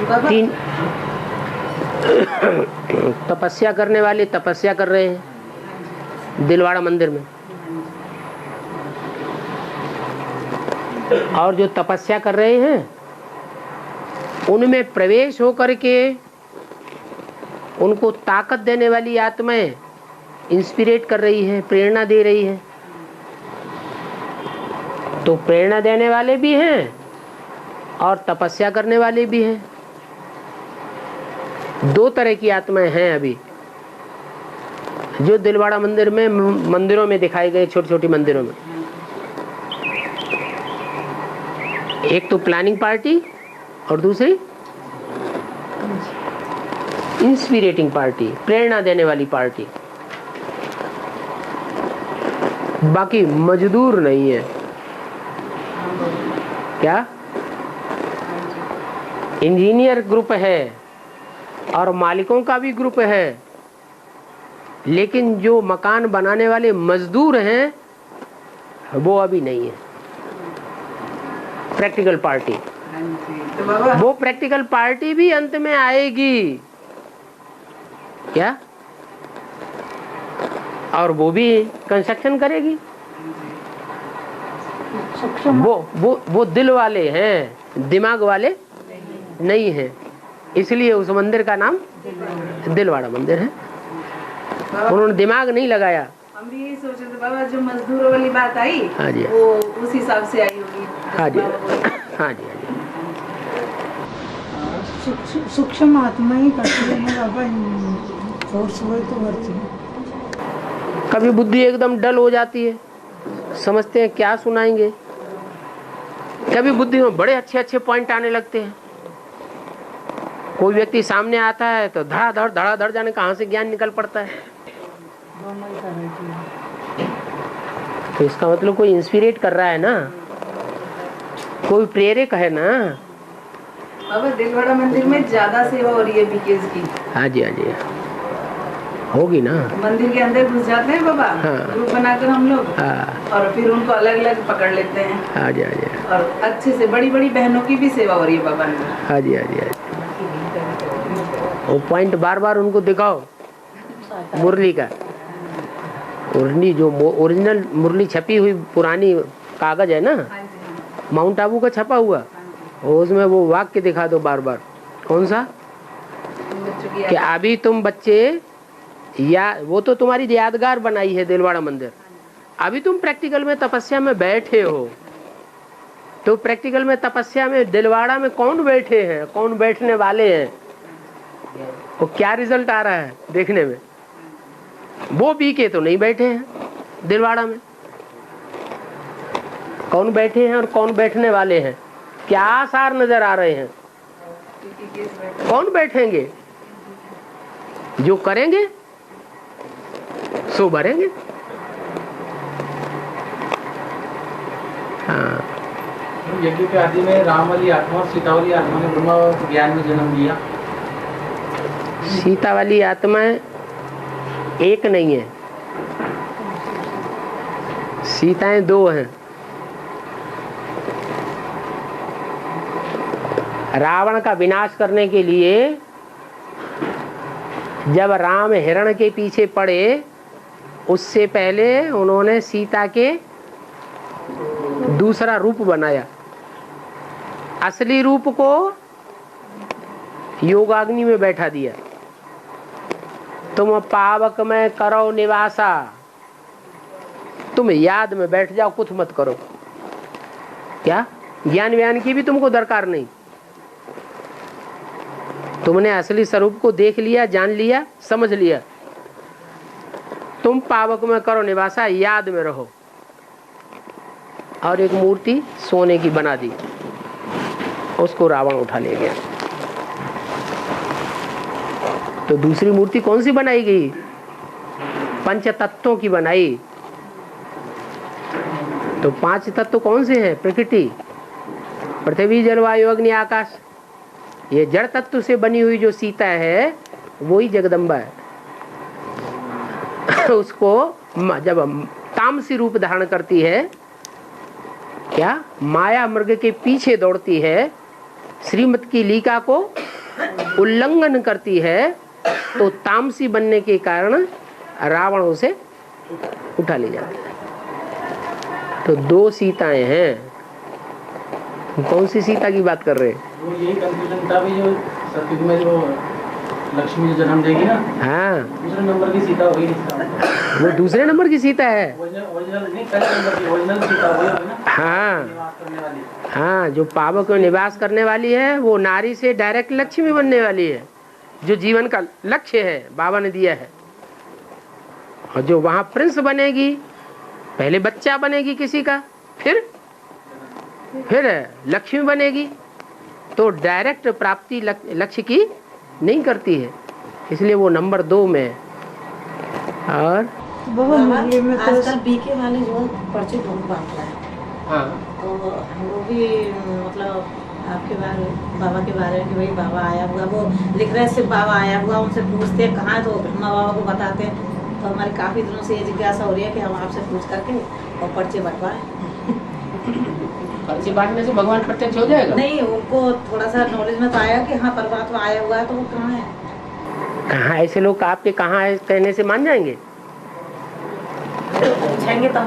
बाबा तीन तपस्या करने वाले तपस्या कर रहे हैं दिलवाड़ा मंदिर में, और जो तपस्या कर रहे हैं उनमें प्रवेश होकर के उनको ताकत देने वाली आत्माएं इंस्पिरेट कर रही है, प्रेरणा दे रही है। तो प्रेरणा देने वाले भी हैं और तपस्या करने वाले भी हैं। दो तरह की आत्माएं हैं अभी जो दिलवाड़ा मंदिर में, मंदिरों में दिखाई गए, छोटी छोटी मंदिरों में। एक तो प्लानिंग पार्टी और दूसरी इंस्पिरेटिंग पार्टी, प्रेरणा देने वाली पार्टी। बाकी मजदूर नहीं है। क्या इंजीनियर ग्रुप है और मालिकों का भी ग्रुप है, लेकिन जो मकान बनाने वाले मजदूर हैं वो अभी नहीं है। प्रैक्टिकल पार्टी, वो प्रैक्टिकल पार्टी भी अंत में आएगी क्या, और वो भी कंस्ट्रक्शन करेगी। वो दिल वाले हैं, दिमाग वाले नहीं हैं, इसलिए उस मंदिर का नाम दिलवाड़ा मंदिर है। उन्होंने दिमाग नहीं लगाया। हम भी यही सोचे थे बाबा, जो मजदूरों वाली बात आई, हाँ जी, वो उस हिसाब से आई होगी। हाँ जी, हाँ जी, हाँ जी। सूक्ष्म आत्मा ही करती है बाबा, फोर्स हुए तो करती है। कभी बुद्धि एकदम डल हो जाती है, समझते हैं क्या सुनाएंगे। कभी बुद्धि में बड़े अच्छे अच्छे पॉइंट आने लगते हैं। कोई व्यक्ति सामने आता है तो धड़ाधड़ जाने कहाँ से ज्ञान निकल पड़ता है। तो इसका मतलब कोई इंस्पिरेट कर रहा है ना, कोई प्रेरक है ना। बाबा दिलवाड़ा मंदिर में ज्यादा सेवा हो रही है बीकेज की। हाँ जी, हाँ जी, होगी ना। मंदिर के अंदर घुस जाते हैं बाबा, हाँ। ग्रुप बनाकर हम लोग, हाँ, और फिर उनको अलग अलग पकड़ लेते हैं। हाँ जी, हाँ जी, और अच्छे से बड़ी बड़ी बहनों की भी सेवा हो रही है बाबा ने। हाँ जी, हाँ जी, हाँ जी। वो पॉइंट बार बार उनको दिखाओ। मुरली का, मुरली जो ओरिजिनल मुरली छपी हुई पुरानी कागज है ना, माउंट आबू का छपा हुआ, उसमें वो वाक्य दिखा दो बार बार। कौन सा? कि अभी तुम बच्चे, या वो तो तुम्हारी यादगार बनाई है दिलवाड़ा मंदिर, अभी तुम प्रैक्टिकल में तपस्या में बैठे हो। तो प्रैक्टिकल में तपस्या में दिलवाड़ा में कौन बैठे हैं, कौन बैठने वाले हैं, वो क्या रिजल्ट आ रहा है देखने में। वो बीके तो नहीं बैठे हैं दिलवाड़ा में, कौन बैठे हैं और कौन बैठने वाले हैं, क्या आसार नजर आ रहे हैं। कौन बैठेंगे, जो करेंगे सो भरेंगे। हाँ, यज्ञ के आदि में राम वाली आत्मा और सीता वाली आत्मा ने ब्रह्मा ज्ञान में जन्म लिया। सीता वाली आत्मा एक नहीं है, सीताएं दो हैं। रावण का विनाश करने के लिए जब राम हिरण के पीछे पड़े, उससे पहले उन्होंने सीता के दूसरा रूप बनाया। असली रूप को योगाग्नि में बैठा दिया। तुम पावक में करो निवासा, तुम याद में बैठ जाओ, कुछ मत करो। क्या ज्ञान व्यान की भी तुमको दरकार नहीं। तुमने असली स्वरूप को देख लिया, जान लिया, समझ लिया। तुम पावक में करो निवासा, याद में रहो। और एक मूर्ति सोने की बना दी, उसको रावण उठा ले गया। तो दूसरी मूर्ति कौन सी बनाई गई? पंच तत्वों की बनाई। तो 5 तत्व कौन से हैं? प्रकृति, पृथ्वी, जल, वायु, अग्नि, आकाश। ये जड़ तत्व से बनी हुई जो सीता है वही जगदम्बा है। उसको जब तामसी रूप धारण करती है, क्या माया मृग के पीछे दौड़ती है, श्रीमत की लीका को उल्लंघन करती है, तो तामसी बनने के कारण रावण उसे उठा ले जाता है। तो 2 सीताएं हैं। कौन सी सीता की बात कर रहे हैं? वो यही कंफ्यूजन था भी, जो सतयुग में जो लक्ष्मी जो जन्म देगी ना, हाँ, दूसरे नंबर की सीता होगी। वो दूसरे नंबर की सीता है। ओरिजिनल नहीं, पहले नंबर की ओरिजिनल सीता वही होगी ना। हाँ निवास करने वाली। हाँ, जो पावक में निवास करने वाली है, वो नारी से डायरेक्ट लक्ष्मी बनने वाली है, जो जीवन का लक्ष्य है, बाबा ने दिया है। और जो वहाँ प्रिंस बनेगी, पहले बच्चा बनेगी किसी का, फिर लक्ष्मी बनेगी, तो डायरेक्ट प्राप्ति लक्ष्य की नहीं करती है, इसलिए वो नंबर 2 में। और आजकल बीके वाले जो पर्चे बहुत बांट रहा है। हाँ, तो हम लोग भी मतलब आपके बारे, बाबा के बारे में कि भाई बाबा आया हुआ, वो लिख रहे सिर्फ बाबा आया हुआ, उनसे पूछते हैं कहाँ है, तो ब्रह्मा बाबा को बताते हैं। तो हमारी काफ़ी दिनों से ये जिज्ञासा हो रही है कि हम आपसे पूछ करके और पर्चे बंटवाएं। पर्चे बांटने से भगवान प्रत्यक्ष हो जाएगा? नहीं, उनको थोड़ा सा नॉलेज में तो आया कि हाँ परमात्मा आया हुआ है, तो वो कहाँ है। कहाँ ऐसे लोग आपके कहाँ है कहने से मान जाएंगे? पूछेंगे तो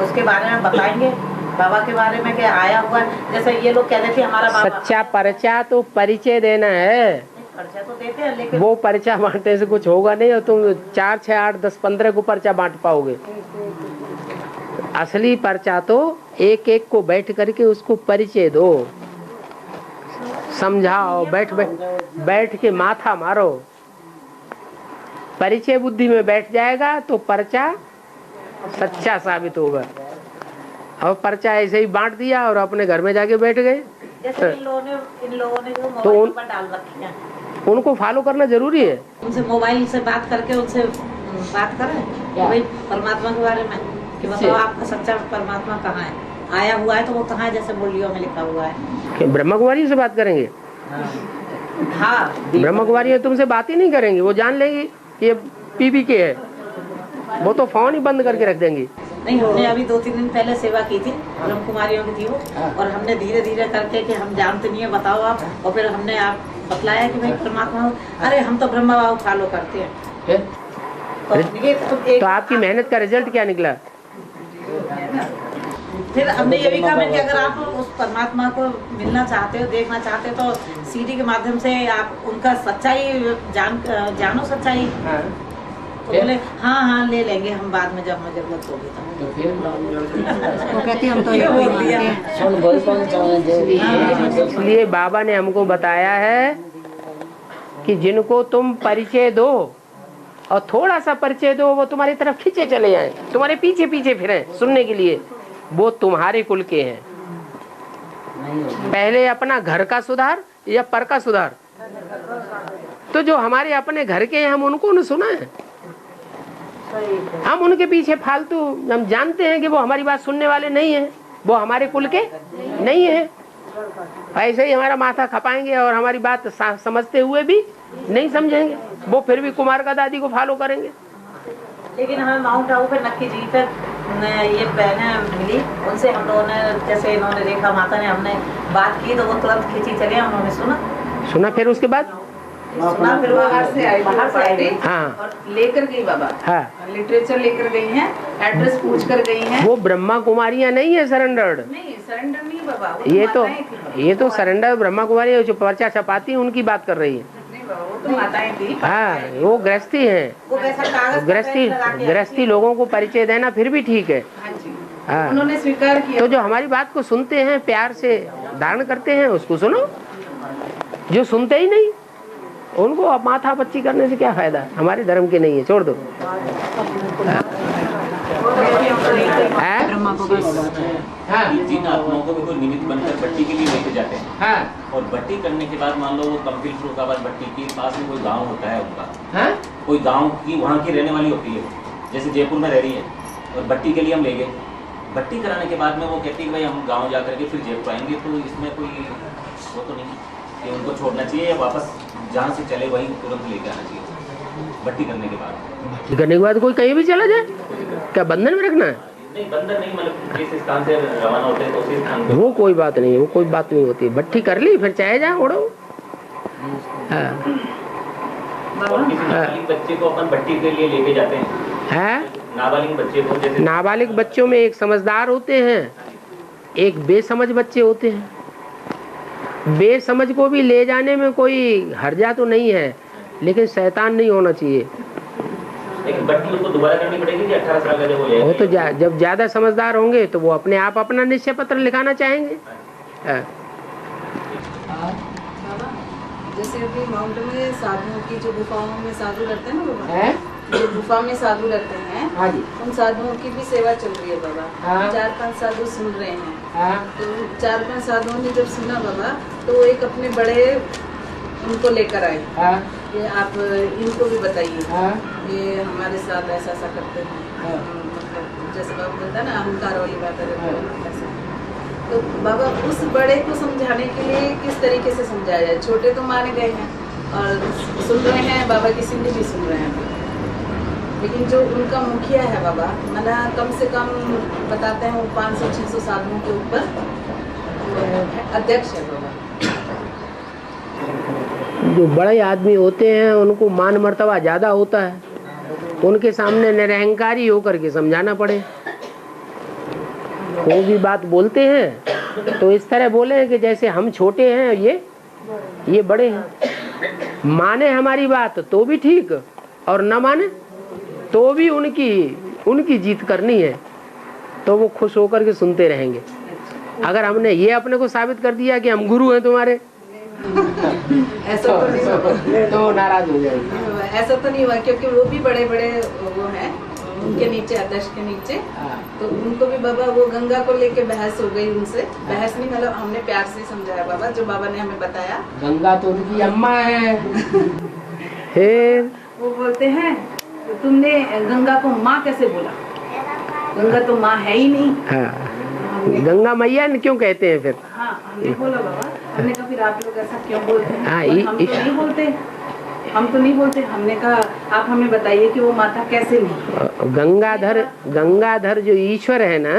उसके बारे में बताएंगे, बाबा के बारे में क्या आया हुआ है। जैसे ये लोग कहते थे हमारा बाबा। सच्चा पर्चा तो परिचय देना है। पर्चा तो देते हैं, लेकिन वो पर्चा बांटने से कुछ होगा नहीं, और तुम 4, 6, 8, 10, 15 को पर्चा बांट पाओगे। असली पर्चा तो एक एक को बैठ करके उसको परिचय दो, समझाओ, बैठ के माथा मारो। परिचय बुद्धि में बैठ जाएगा तो पर्चा सच्चा साबित होगा। और पर्चा ऐसे ही बांट दिया और अपने घर में जाके बैठ गए, जैसे इन लोगों ने जो तो मोबाइल पर डाल रखी है, उनको फॉलो करना जरूरी है। उनसे मोबाइल से बात करके उनसे बात करें कि भाई परमात्मा के बारे में, कि बताओ आपका सच्चा परमात्मा कहाँ है, आया हुआ है तो वो कहाँ है, जैसे बोलियों में लिखा हुआ है। ब्रह्मा कुमारी से बात करेंगे? हाँ, ब्रह्मा कुमारी तुमसे बात ही नहीं करेंगे, वो जान लेंगी कि ये पीपी के है, वो तो फोन ही बंद करके रख देंगी। नहीं, हमने अभी 2-3 दिन पहले सेवा की थी, ब्रह्म कुमारियों की थी वो, और हमने धीरे धीरे करके कि हम जानते नहीं है, बताओ आप, और फिर हमने आप बतलाया कि भाई परमात्मा, अरे हम तो ब्रह्मा बाबू फॉलो करते हैं। तो आपकी मेहनत का रिजल्ट क्या निकला? फिर हमने ये भी कहा कि अगर आप उस परमात्मा को मिलना चाहते हो, देखना चाहते हो, तो सीडी के माध्यम से आप उनका सच्चाई जानो सच्चाई। तो बोले हाँ ले लेंगे हम बाद में, जब हमें जरूरत होगी तो कहते हम तो इसलिए बाबा ने हमको बताया है कि जिनको तुम परिचय दो और थोड़ा सा परिचय दो, वो तुम्हारी तरफ खींचे चले जाएं, तुम्हारे पीछे पीछे फिरें सुनने के लिए, वो तुम्हारे कुल के हैं। पहले अपना घर का सुधार या पर का सुधार? तो जो हमारे अपने घर के हैं हम उनको न सुना है, हम उनके पीछे फालतू, हम जानते हैं कि वो हमारी बात सुनने वाले नहीं है, वो हमारे कुल के नहीं है। ऐसे ही हमारा माथा खपाएंगे और हमारी बात समझते हुए भी नहीं समझेंगे, वो फिर भी कुमार का दादी को फॉलो करेंगे। लेकिन हमें माउंट आबू पे नक्की जी पे ये बहनें मिली, उनसे हम लोगों ने, जैसे इन्होंने रेखा माता ने, हमने बात की तो वो तुरंत खींची चले, उन्होंने सुना, फिर उसके बाद सुना, फिर बाहर से आई हाँ, और लेकर गई बाबा, हाँ, लिटरेचर लेकर गई हैं, एड्रेस पूछ कर गई हैं। वो ब्रह्मा कुमारियां नहीं है सरेंडर्ड, नहीं सरेंडर नहीं बाबा, ये तो सरेंडर ब्रह्मा कुमारी जो पर्चा छपाती है उनकी बात कर रही है। नहीं बाबा, वो तो माताएं थी। हाँ, वो गृहस्थी हैं, वो वैसा कागज गृहस्थी लोगों को परिचय देना फिर भी ठीक है। हाँ, उन्होंने स्वीकार किया। तो जो हमारी बात को सुनते हैं, प्यार से धारण करते हैं, उसको सुनो। जो सुनते ही नहीं, उनको अब माथा पच्ची करने से क्या फायदा, हमारे धर्म के नहीं है, छोड़ दो। जिन आत्माओं को भी कोई निमित्त बनकर भट्टी के लिए लेके जाते हैं, हाँ, और भट्टी करने के बाद मान लो वो कम्पिल फरुखाबाद भट्टी के पास में कोई गांव होता है उनका, हाँ? कोई गांव की वहाँ की रहने वाली होती है, जैसे जयपुर में रह रही है, और भट्टी के लिए हम ले गए। भट्टी कराने के बाद में वो कहती है भाई हम गाँव जा करके फिर जयपुर आएंगे, तो इसमें कोई वो तो नहीं कि उनको छोड़ना चाहिए या वापस जहाँ से चले वहीं तुरंत लेके आना चाहिए भट्टी करने के बाद? करने के बाद कोई कहीं भी चला जाए, क्या बंधन में रखना है? नहीं, बंधन नहीं, मतलब जिस स्थान से रवाना होते हैं तो उसी स्थान पे। वो कोई बात नहीं, वो कोई बात नहीं होती। भट्टी कर ली फिर चाहे जाए उड़ो। हाँ, और किसी नाबालिग बच्चे को अपन भट्टी के लिए लेके जाते हैं, नाबालिग बच्चे को, जैसे नाबालिग बच्चों में एक समझदार होते हैं, एक बेसमझ बच्चे होते हैं। बेसमझ को भी ले जाने में कोई हर्जा तो नहीं है, लेकिन शैतान नहीं होना चाहिए। लेकिन भट्टी उसको दोबारा करनी पड़ेगी कि 18 साल का जब हो जाएगा? वो तो जब ज्यादा समझदार होंगे तो वो अपने आप अपना निश्चय पत्र लिखाना चाहेंगे। बाबा, जैसे अभी माउंट में साधुओं की जो गुफाओं में साधु रहते हैं ना बाबा, जो गुफा में साधु रहते हैं, हाँ जी, उन साधुओं की भी सेवा चल रही है बाबा। हाँ। 4-5 साधु सुन रहे हैं। हाँ। तो 4-5 साधुओं ने जब सुना बाबा, तो वो एक अपने बड़े उनको लेकर आए। हाँ। ये आप इनको भी बताइए। हाँ। ये हमारे साथ ऐसा ऐसा करते हैं। हाँ। मतलब जैसे बाबा बोलता है ना, अहंकार वाली बात है। तो बाबा उस बड़े को समझाने के लिए किस तरीके से समझाया जाए? छोटे तो मान गए हैं और सुन रहे हैं, बाबा की सिंधी भी सुन रहे हैं, लेकिन जो उनका मुखिया है बाबा, मना कम से कम बताते हैं वो 500-600 साधुओं के ऊपर अध्यक्ष है बाबा। जो बड़े आदमी होते हैं उनको मान मर्तबा ज्यादा होता है, उनके सामने निरहंकारी होकर के समझाना पड़े। कोई भी बात बोलते हैं तो इस तरह बोले कि जैसे हम छोटे हैं, ये बड़े हैं। माने हमारी बात तो भी ठीक, और न माने तो भी उनकी जीत करनी है, तो वो खुश होकर के सुनते रहेंगे। अगर हमने ये अपने को साबित कर दिया कि हम गुरु हैं तुम्हारे, ऐसा तो नहीं हुआ, तो नाराज हो जाएंगे। ऐसा तो नहीं हुआ, क्योंकि वो भी बड़े बड़े वो हैं, उनके नीचे, अध्यक्ष के नीचे। तो उनको भी बाबा वो गंगा को लेके बहस हो गई उनसे। बहस नहीं, मतलब हमने प्यार से समझाया बाबा, जो बाबा ने हमें बताया। गंगा तो उनकी अम्मा है। वो बोलते हैं तुमने गंगा को माँ कैसे बोला? गंगा तो माँ है ही नहीं। हाँ, गंगा मैया ने क्यों कहते हैं फिर? हाँ, हमने बोला बाबा, हमने कहा फिर आप लोग ऐसा क्यों बोलते हैं? हाँ, हम तो नहीं बोलते। हमने कहा आप हमें बताइए कि वो माता कैसे नहीं? गंगाधर जो ईश्वर है ना,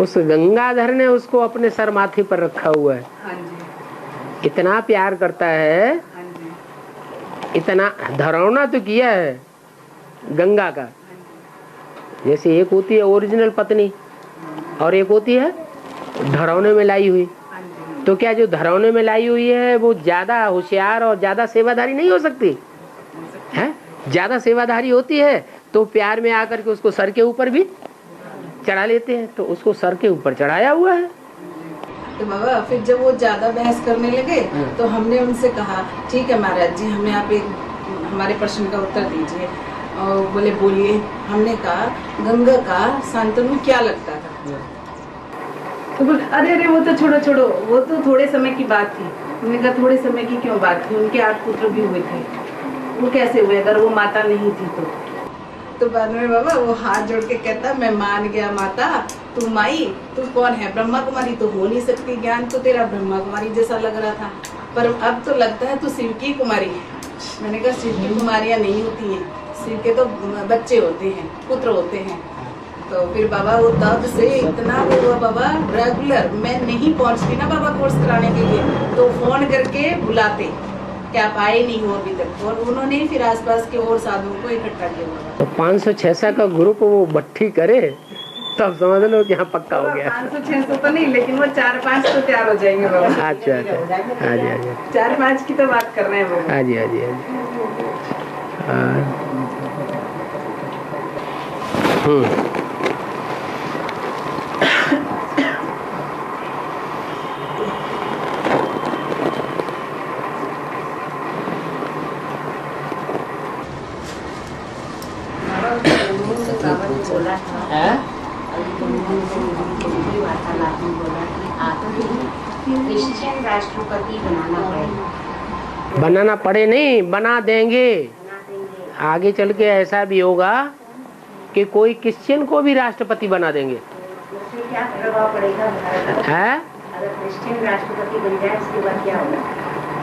उस गंगाधर ने उसको अपने सर माथे पर रखा हुआ है। हाँ जी। इतना प्यार करता है, हाँ जी। इतना धरौना तो किया है गंगा का। जैसे एक होती है ओरिजिनल पत्नी और एक होती है धरौने में लाई हुई। तो क्या जो धरौने में लाई हुई है वो ज्यादा होशियार और ज्यादा सेवाधारी नहीं हो सकती है? ज्यादा सेवाधारी होती है तो प्यार में आकर के उसको सर के ऊपर भी चढ़ा लेते हैं, तो उसको सर के ऊपर चढ़ाया हुआ है। तो बाबा फिर जब वो ज्यादा बहस करने लगे तो हमने उनसे कहा ठीक है महाराज जी, हमें आप एक हमारे प्रश्न का उत्तर दीजिए। और बोले बोलिए। हमने कहा गंगा का शांतनु क्या लगता था? तो बोले अरे वो तो छोड़ो, वो तो थोड़े समय की बात थी। हमने कहा थोड़े समय की क्यों बात थी? उनके 8 पुत्र भी हुए थे, वो कैसे हुए अगर वो माता नहीं थी तो बाद में बाबा वो हाथ जोड़ के कहता मैं मान गया माता, तू माई, तू कौन है? ब्रह्मा कुमारी तो हो नहीं सकती, ज्ञान तो तेरा ब्रह्मा कुमारी जैसा लग रहा था, पर अब तो लगता है तू शिव की कुमारी है। मैंने कहा शिव की कुमारियाँ नहीं होती हैं, शिव के तो बच्चे होते हैं, पुत्र होते हैं। तो फिर बाबा वो तब से इतना वो हुआ बाबा, रेगुलर मैं नहीं पहुंचती ना बाबा कोर्स कराने के लिए तो फोन करके बुलाते कि आप आए नहीं हो अभी तक, और उन्होंने फिर आसपास के और साधुओं को इकट्ठा किया। तो 500-600 का ग्रुप वो भट्टी करे तब समझ लो कि यहाँ पक्का हो गया। 500-600 तो नहीं, लेकिन वो 4-5 तो तैयार हो जाएंगे बाबा। अच्छा अच्छा, हाँ जी हाँ जी, 4-5 की तो बात कर रहे हैं बाबा। हाँ जी हाँ जी हाँ जी। बोला था वार्तालाप में बोला कि आपको क्रिश्चियन राष्ट्रपति बनाना पड़े नहीं, बना देंगे। आगे चल के ऐसा भी होगा कि कोई क्रिश्चियन को भी राष्ट्रपति बना देंगे। उससे क्या प्रभाव पड़ेगा भारत पर? है अगर क्रिश्चियन राष्ट्रपति बन जाए उसके बाद क्या होगा?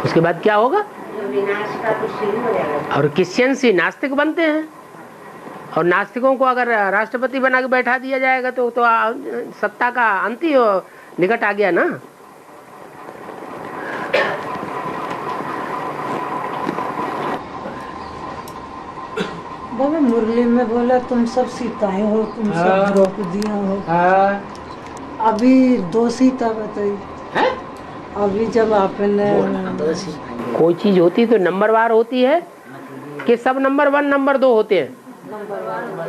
उसके बाद क्या होगा? विनाश का कुछ शुरू हो जाएगा। और क्रिश्चियन से नास्तिक बनते हैं, और नास्तिकों को अगर राष्ट्रपति बना के बैठा दिया जाएगा तो सत्ता का अंत ही निकट आ गया ना। बाबा मुरली में बोला तुम सब सीताएं हो, तुम सब द्रौपदियां हो। अभी 2 सीता बताई है? अभी जब आपने कोई चीज होती तो नंबरवार होती है कि सब नंबर 1 नंबर 2 होते हैं?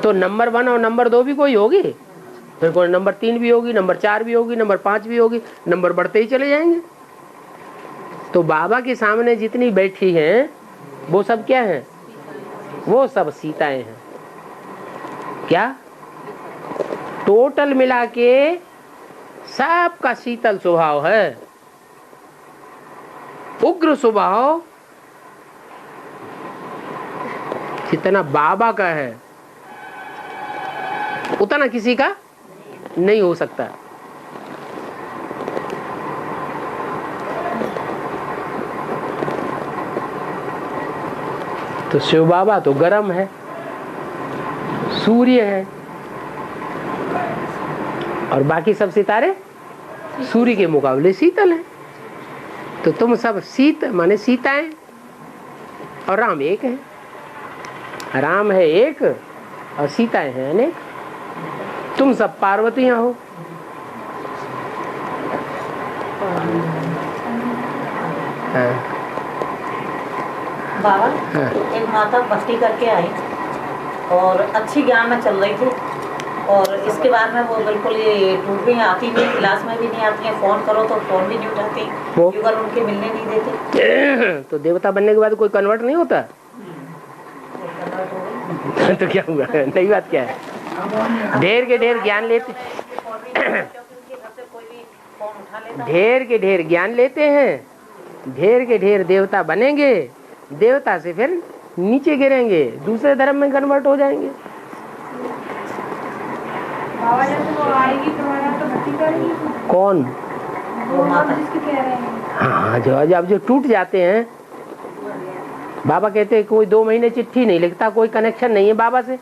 तो नंबर 1 और नंबर 2 भी कोई होगी, फिर कोई नंबर 3 भी होगी, नंबर 4 भी होगी, नंबर 5 भी होगी, नंबर बढ़ते ही चले जाएंगे। तो बाबा के सामने जितनी बैठी हैं वो सब क्या हैं? वो सब सीताएं हैं। क्या टोटल मिला के सबका शीतल स्वभाव है, उग्र स्वभाव जितना बाबा का है उतना किसी का नहीं हो सकता। तो शिव बाबा तो गर्म है, सूर्य है, और बाकी सब सितारे सूर्य के मुकाबले शीतल है। तो तुम सब शीत माने सीताएं, और राम एक है। राम है एक और सीताएं हैं अनेक। तुम सब पार्वतियां हो। हाँ। बाबा हाँ। एक माता भक्ति करके आई और अच्छी ज्ञान में चल रही थी, और इसके बाद में वो बिल्कुल ये टूट गई, आती नहीं, क्लास में भी नहीं आती है, फोन करो तो फोन भी नहीं उठाती, युगल उनके मिलने नहीं देते। तो देवता बनने के बाद कोई कन्वर्ट नहीं होता? तो क्या हुआ? नई बात क्या है? ढेर के ढेर ज्ञान लेते, ढेर के ढेर ज्ञान लेते हैं, ढेर के ढेर देवता बनेंगे, देवता से फिर नीचे गिरेंगे, दूसरे धर्म में कन्वर्ट हो जाएंगे। बाबा जैसे वो आएगी तो भक्ति करेगी कौन? वो माता जिसकी कह रहे हैं। हाँ, जो टूट जाते हैं, बाबा कहते हैं कोई 2 महीने चिट्ठी नहीं लिखता, कोई कनेक्शन नहीं है बाबा से,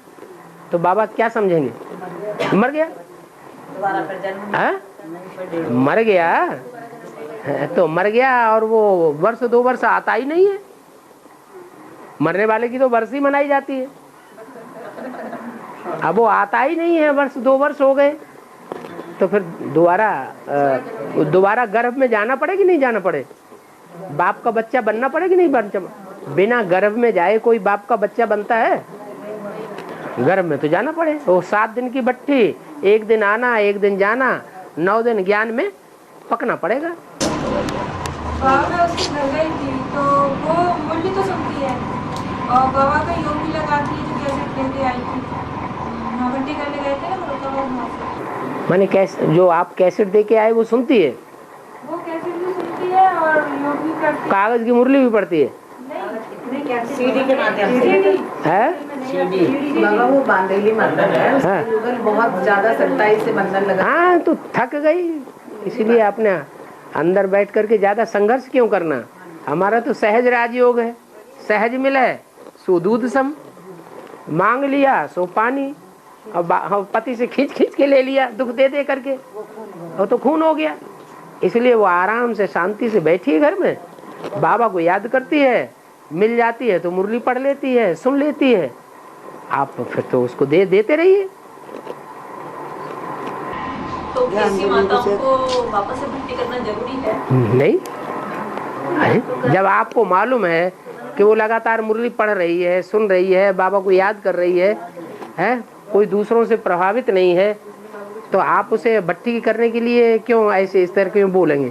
तो बाबा क्या समझेंगे? मर गया। मर गया तो मर गया, और वो वर्ष 2 वर्ष आता ही नहीं है। मरने वाले की तो बरसी मनाई जाती है, अब वो आता ही नहीं है, वर्ष 2 वर्ष हो गए, तो फिर दोबारा गर्भ में जाना पड़े कि नहीं जाना पड़े? बाप का बच्चा बनना पड़े कि नहीं बनना? बिना गर्भ में जाए कोई बाप का बच्चा बनता है? गर्भ में तो जाना पड़े। वो 7 दिन की भट्टी, 1 दिन आना 1 दिन जाना, 9 दिन ज्ञान में पकना पड़ेगा। बाबा उसकी घर गई थी तो वो मुरली तो सुनती है, और बाबा का योग भी लगाती है, जो कैसेट लेके आई थी, भट्टी करने गए थे ना, माने कैसे जो आप कैसेट दे के आए वो सुनती है? वो कैसेट भी सुनती है और योग भी करती है। कागज की मुरली भी पड़ती है? सीडी के माध्यम से है। बाबा वो बांधेली मंदिर है, हाँ। युगल बहुत ज्यादा सख्ताई से बंधन लगा। हाँ, तो थक गई, इसलिए आपने अंदर बैठ करके ज्यादा संघर्ष क्यों करना? हमारा तो सहज राजयोग है, सहज मिला है सो दूध सम, मांग लिया सो पानी, और पति से खींच खींच के ले लिया दुख दे दे करके, वो तो खून हो गया। इसलिए वो आराम से शांति से बैठी है घर में, बाबा को याद करती है, मिल जाती है तो मुरली पढ़ लेती है, सुन लेती है। आप फिर तो उसको देते रहिए। ऐसी माताओं को वापस से भक्ति करना जरूरी है? नहीं, अरे जब आपको मालूम है कि वो लगातार मुरली पढ़ रही है, सुन रही है, बाबा को याद कर रही है, कोई दूसरों से प्रभावित नहीं है, तो आप उसे भट्टी करने के लिए क्यों ऐसे इस तरह क्यों बोलेंगे?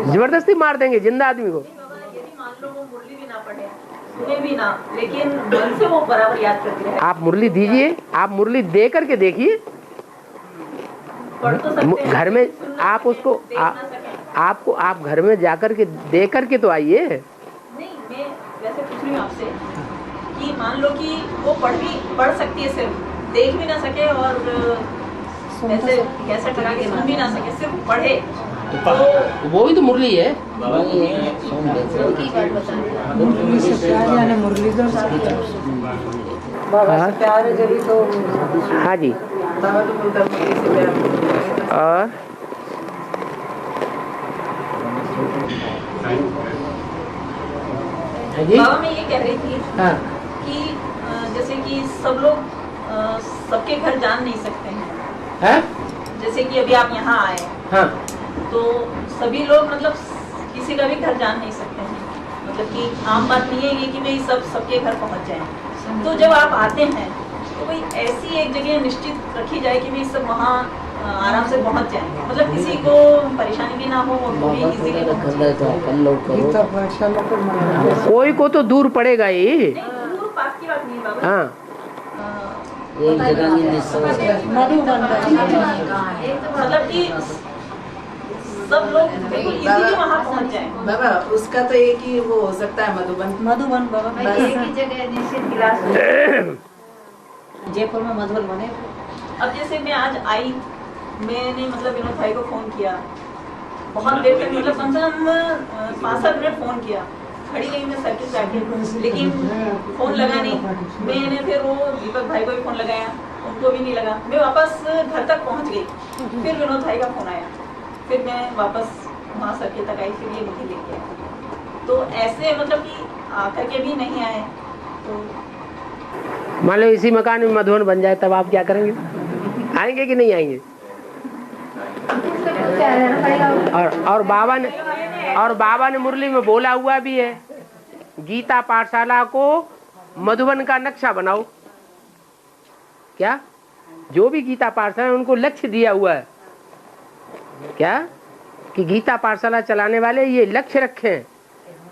जबरदस्ती मार देंगे जिंदा आदमी को। यदि मान लो वो मुरली भी ना पढ़े, सुने भी ना, लेकिन मन से वो बराबर याद करती रहे। आप मुरली दीजिए, आप मुरली दे करके देखिए, पढ़ तो सकते हैं, घर में आप उसको आपको आप घर में जाकर के दे करके तो आइए। नहीं, मैं वैसे पूछ रही हूँ आपसे कि मान लो कि वो पढ़ सकती है, सिर्फ देख भी ना सके और वैसे कैसे लगा के सुन भी ना सके, सिर्फ पढ़े, तो वो ही तो मुरली है। मुरली से प्यार यानी मुरलीधर बाबा से प्यार है जब तो। हाँ जी। बाबा तो बोलता मुरली से प्यार। और बाबा मैं ये कह रही थी कि जैसे कि सब लोग सबके घर जान नहीं सकते हैं, जैसे कि अभी आप यहाँ आए हैं, तो सभी लोग मतलब किसी का भी घर जान नहीं सकते हैं, मतलब कि आम बात नहीं है ये कि भाई सबके घर पहुँच जाए। तो जब आप आते हैं तो भाई ऐसी एक जगह निश्चित रखी जाए कि भाई सब वहाँ आराम से पहुँच जाए, मतलब किसी को परेशानी भी ना हो और वो भी इजीली कोई को तो दूर पड़ेगा ही। दूर पास की बात नहीं है बाबा। हाँ, मतलब कि सब लोग बिल्कुल इजीली वहाँ पहुँच जाए। बाबा उसका तो एक ही वो हो सकता है, मधुबन बाबा एक ही जगह निश्चित क्लास जयपुर में मधुबन बने। अब जैसे मैं आज आई, मैंने मतलब विनोद भाई को फोन किया, बहुत देर तक मतलब कम से कम 5-7 मिनट फोन किया, खड़ी रही मैं सर्किट जाके, लेकिन फोन लगा नहीं। मैंने फिर वो दीपक भाई को भी फोन लगाया, उनको भी नहीं लगा। मैं वापस घर तक पहुंच गई, फिर विनोद भाई का फोन आया, फिर मैं वापस वहाँ सर्किट तक आई, फिर ये मुझे लेके आया। तो ऐसे मतलब कि आकर के भी नहीं आए, तो मान लो इसी मकान में मधुबन बन जाए तब आप क्या करेंगे? आएंगे कि नहीं आएंगे? और बाबा ने मुरली में बोला हुआ भी है, गीता पाठशाला को मधुबन का नक्शा बनाओ। क्या जो भी गीता पाठशाला है उनको लक्ष्य दिया हुआ है क्या कि गीता पाठशाला चलाने वाले ये लक्ष्य रखें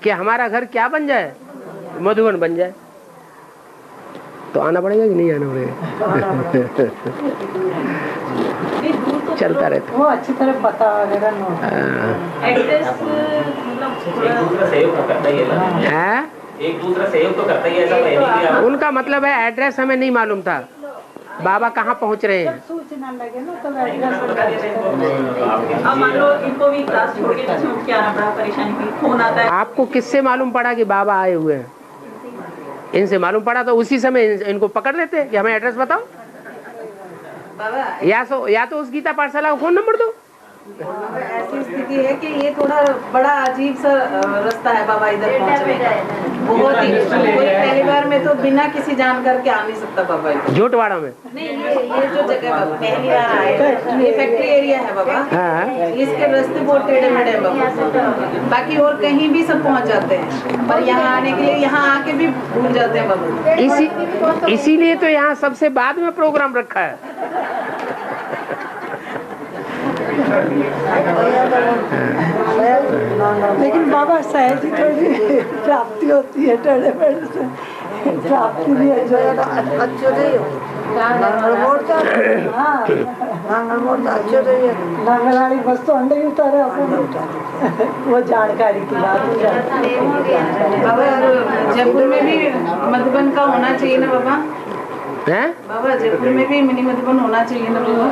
कि हमारा घर क्या बन जाए, मधुबन बन जाए। तो आना पड़ेगा कि नहीं आना पड़ेगा? चलता रहता वो अच्छी तरह पता वगैरह एड्रेस एक दूसरा सहयोग तो करता ही है, ऐसा नहीं कि उनका मतलब है एड्रेस हमें नहीं मालूम था, बाबा कहाँ पहुँच रहे हैं। सूचना लगे ना तो अब मान लो इनको भी क्लास छोड़ के उठ के आना पड़ा, परेशानी हुई, फोन आता है। आपको किससे मालूम पड़ा कि बाबा आए हुए हैं? इनसे मालूम पड़ा तो उसी समय इनको पकड़ लेते कि हमें एड्रेस बताओ, या तो उस गीता पाठशाला का फोन नंबर दो। ऐसी स्थिति है कि ये थोड़ा बड़ा अजीब सा रास्ता है बाबा इधर पहुंचने का, बहुत ही कोई पहली बार में तो बिना किसी जानकार के आ नहीं सकता बाबा इधर। झोटवाड़ा में नहीं, ये जो जगह बाबा पहली बार आए, ये फैक्ट्री एरिया है बाबा। इसके रास्ते बहुत टेढ़े मेढ़े हैं बाबा, बाकी और कहीं भी सब पहुंच जाते हैं, पर यहाँ आने के लिए यहाँ आके भी भूल जाते हैं बाबा। इसीलिए तो यहाँ सबसे बाद में प्रोग्राम रखा है। लेकिन बाबा सहज ही थोड़ी प्राप्ति होती है, टेढ़े मेढ़े से प्राप्ति नहीं है। नांगलवाड़ी बस तो अंडे ही उतारे अपन, वो जानकारी की बात हो जाती है। बाबा जयपुर में भी मधुबन का होना चाहिए ना बाबा? हैं? बाबा जयपुर में भी मिनी मधुबन होना चाहिए ना बाबा?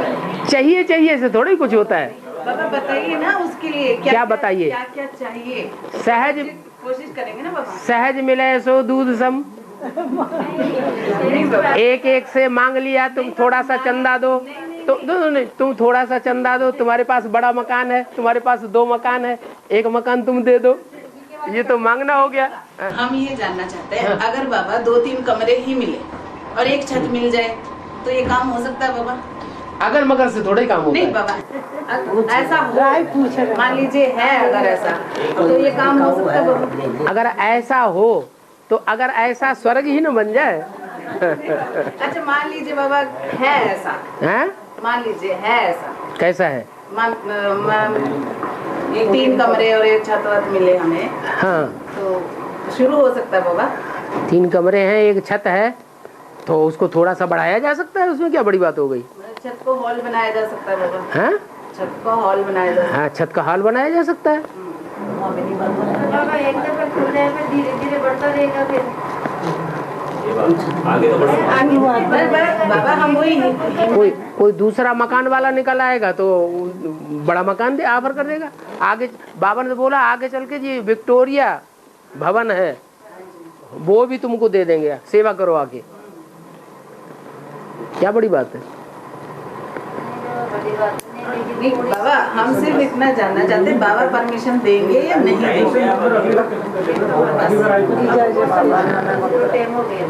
चाहिए से थोड़ा ही कुछ होता है। बाबा बताइए ना उसके लिए क्या बताइए? क्या क्या चाहिए? सहज कोशिश करेंगे ना बाबा। सहज मिले सो दूध सम, एक से मांग लिया, तुम थोड़ा सा चंदा दो, नहीं तुम थोड़ा सा चंदा दो, तुम्हारे पास बड़ा मकान है, तुम्हारे पास 2 मकान है, 1 मकान तुम दे दो, ये तो मांगना हो गया। हम ये जानना चाहते हैं, अगर बाबा 2-3 कमरे ही मिले और एक छत मिल जाए तो ये काम हो सकता है बाबा? अगर मगर से थोड़ा ही काम होता नहीं है। बाबा, ऐसा हो, मान लीजिए है अगर ऐसा, तो ये काम हो सकता है बाबा। अगर ऐसा हो तो अगर ऐसा स्वर्ग ही न बन जाए। अच्छा मान लीजिए बाबा है ऐसा, हैं? मान लीजिए है ऐसा, कैसा है? एक 3 कमरे और एक छत वत मिले हमें, हाँ, तो शुरू हो सकता है बाबा। 3 कमरे हैं, एक छत है, तो उसको थोड़ा सा बढ़ाया जा सकता है, उसमें क्या बड़ी बात हो गई? छत को हॉल बनाया जा सकता है बाबा। हैं? छत को हॉल बनाया जा सकता हाँ, छत का हॉल बनाया जा सकता है। बाबा एक दफा खुल जाए फिर धीरे धीरे बढ़ता रहेगा फिर आगे तो बढ़ेगा। बाबा हम वही कोई दूसरा मकान वाला निकल आएगा तो बड़ा मकान दे ऑफर कर देगा। आगे बाबा ने बोला आगे चल के जी विक्टोरिया भवन है, वो भी तुमको दे देंगे, सेवा करो आके। क्या बड़ी बात है? नहीं बाबा, हम सिर्फ इतना जानना चाहते हैं बाबा परमिशन देंगे या नहीं देंगे।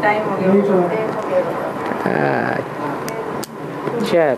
टाइम हो गया। चल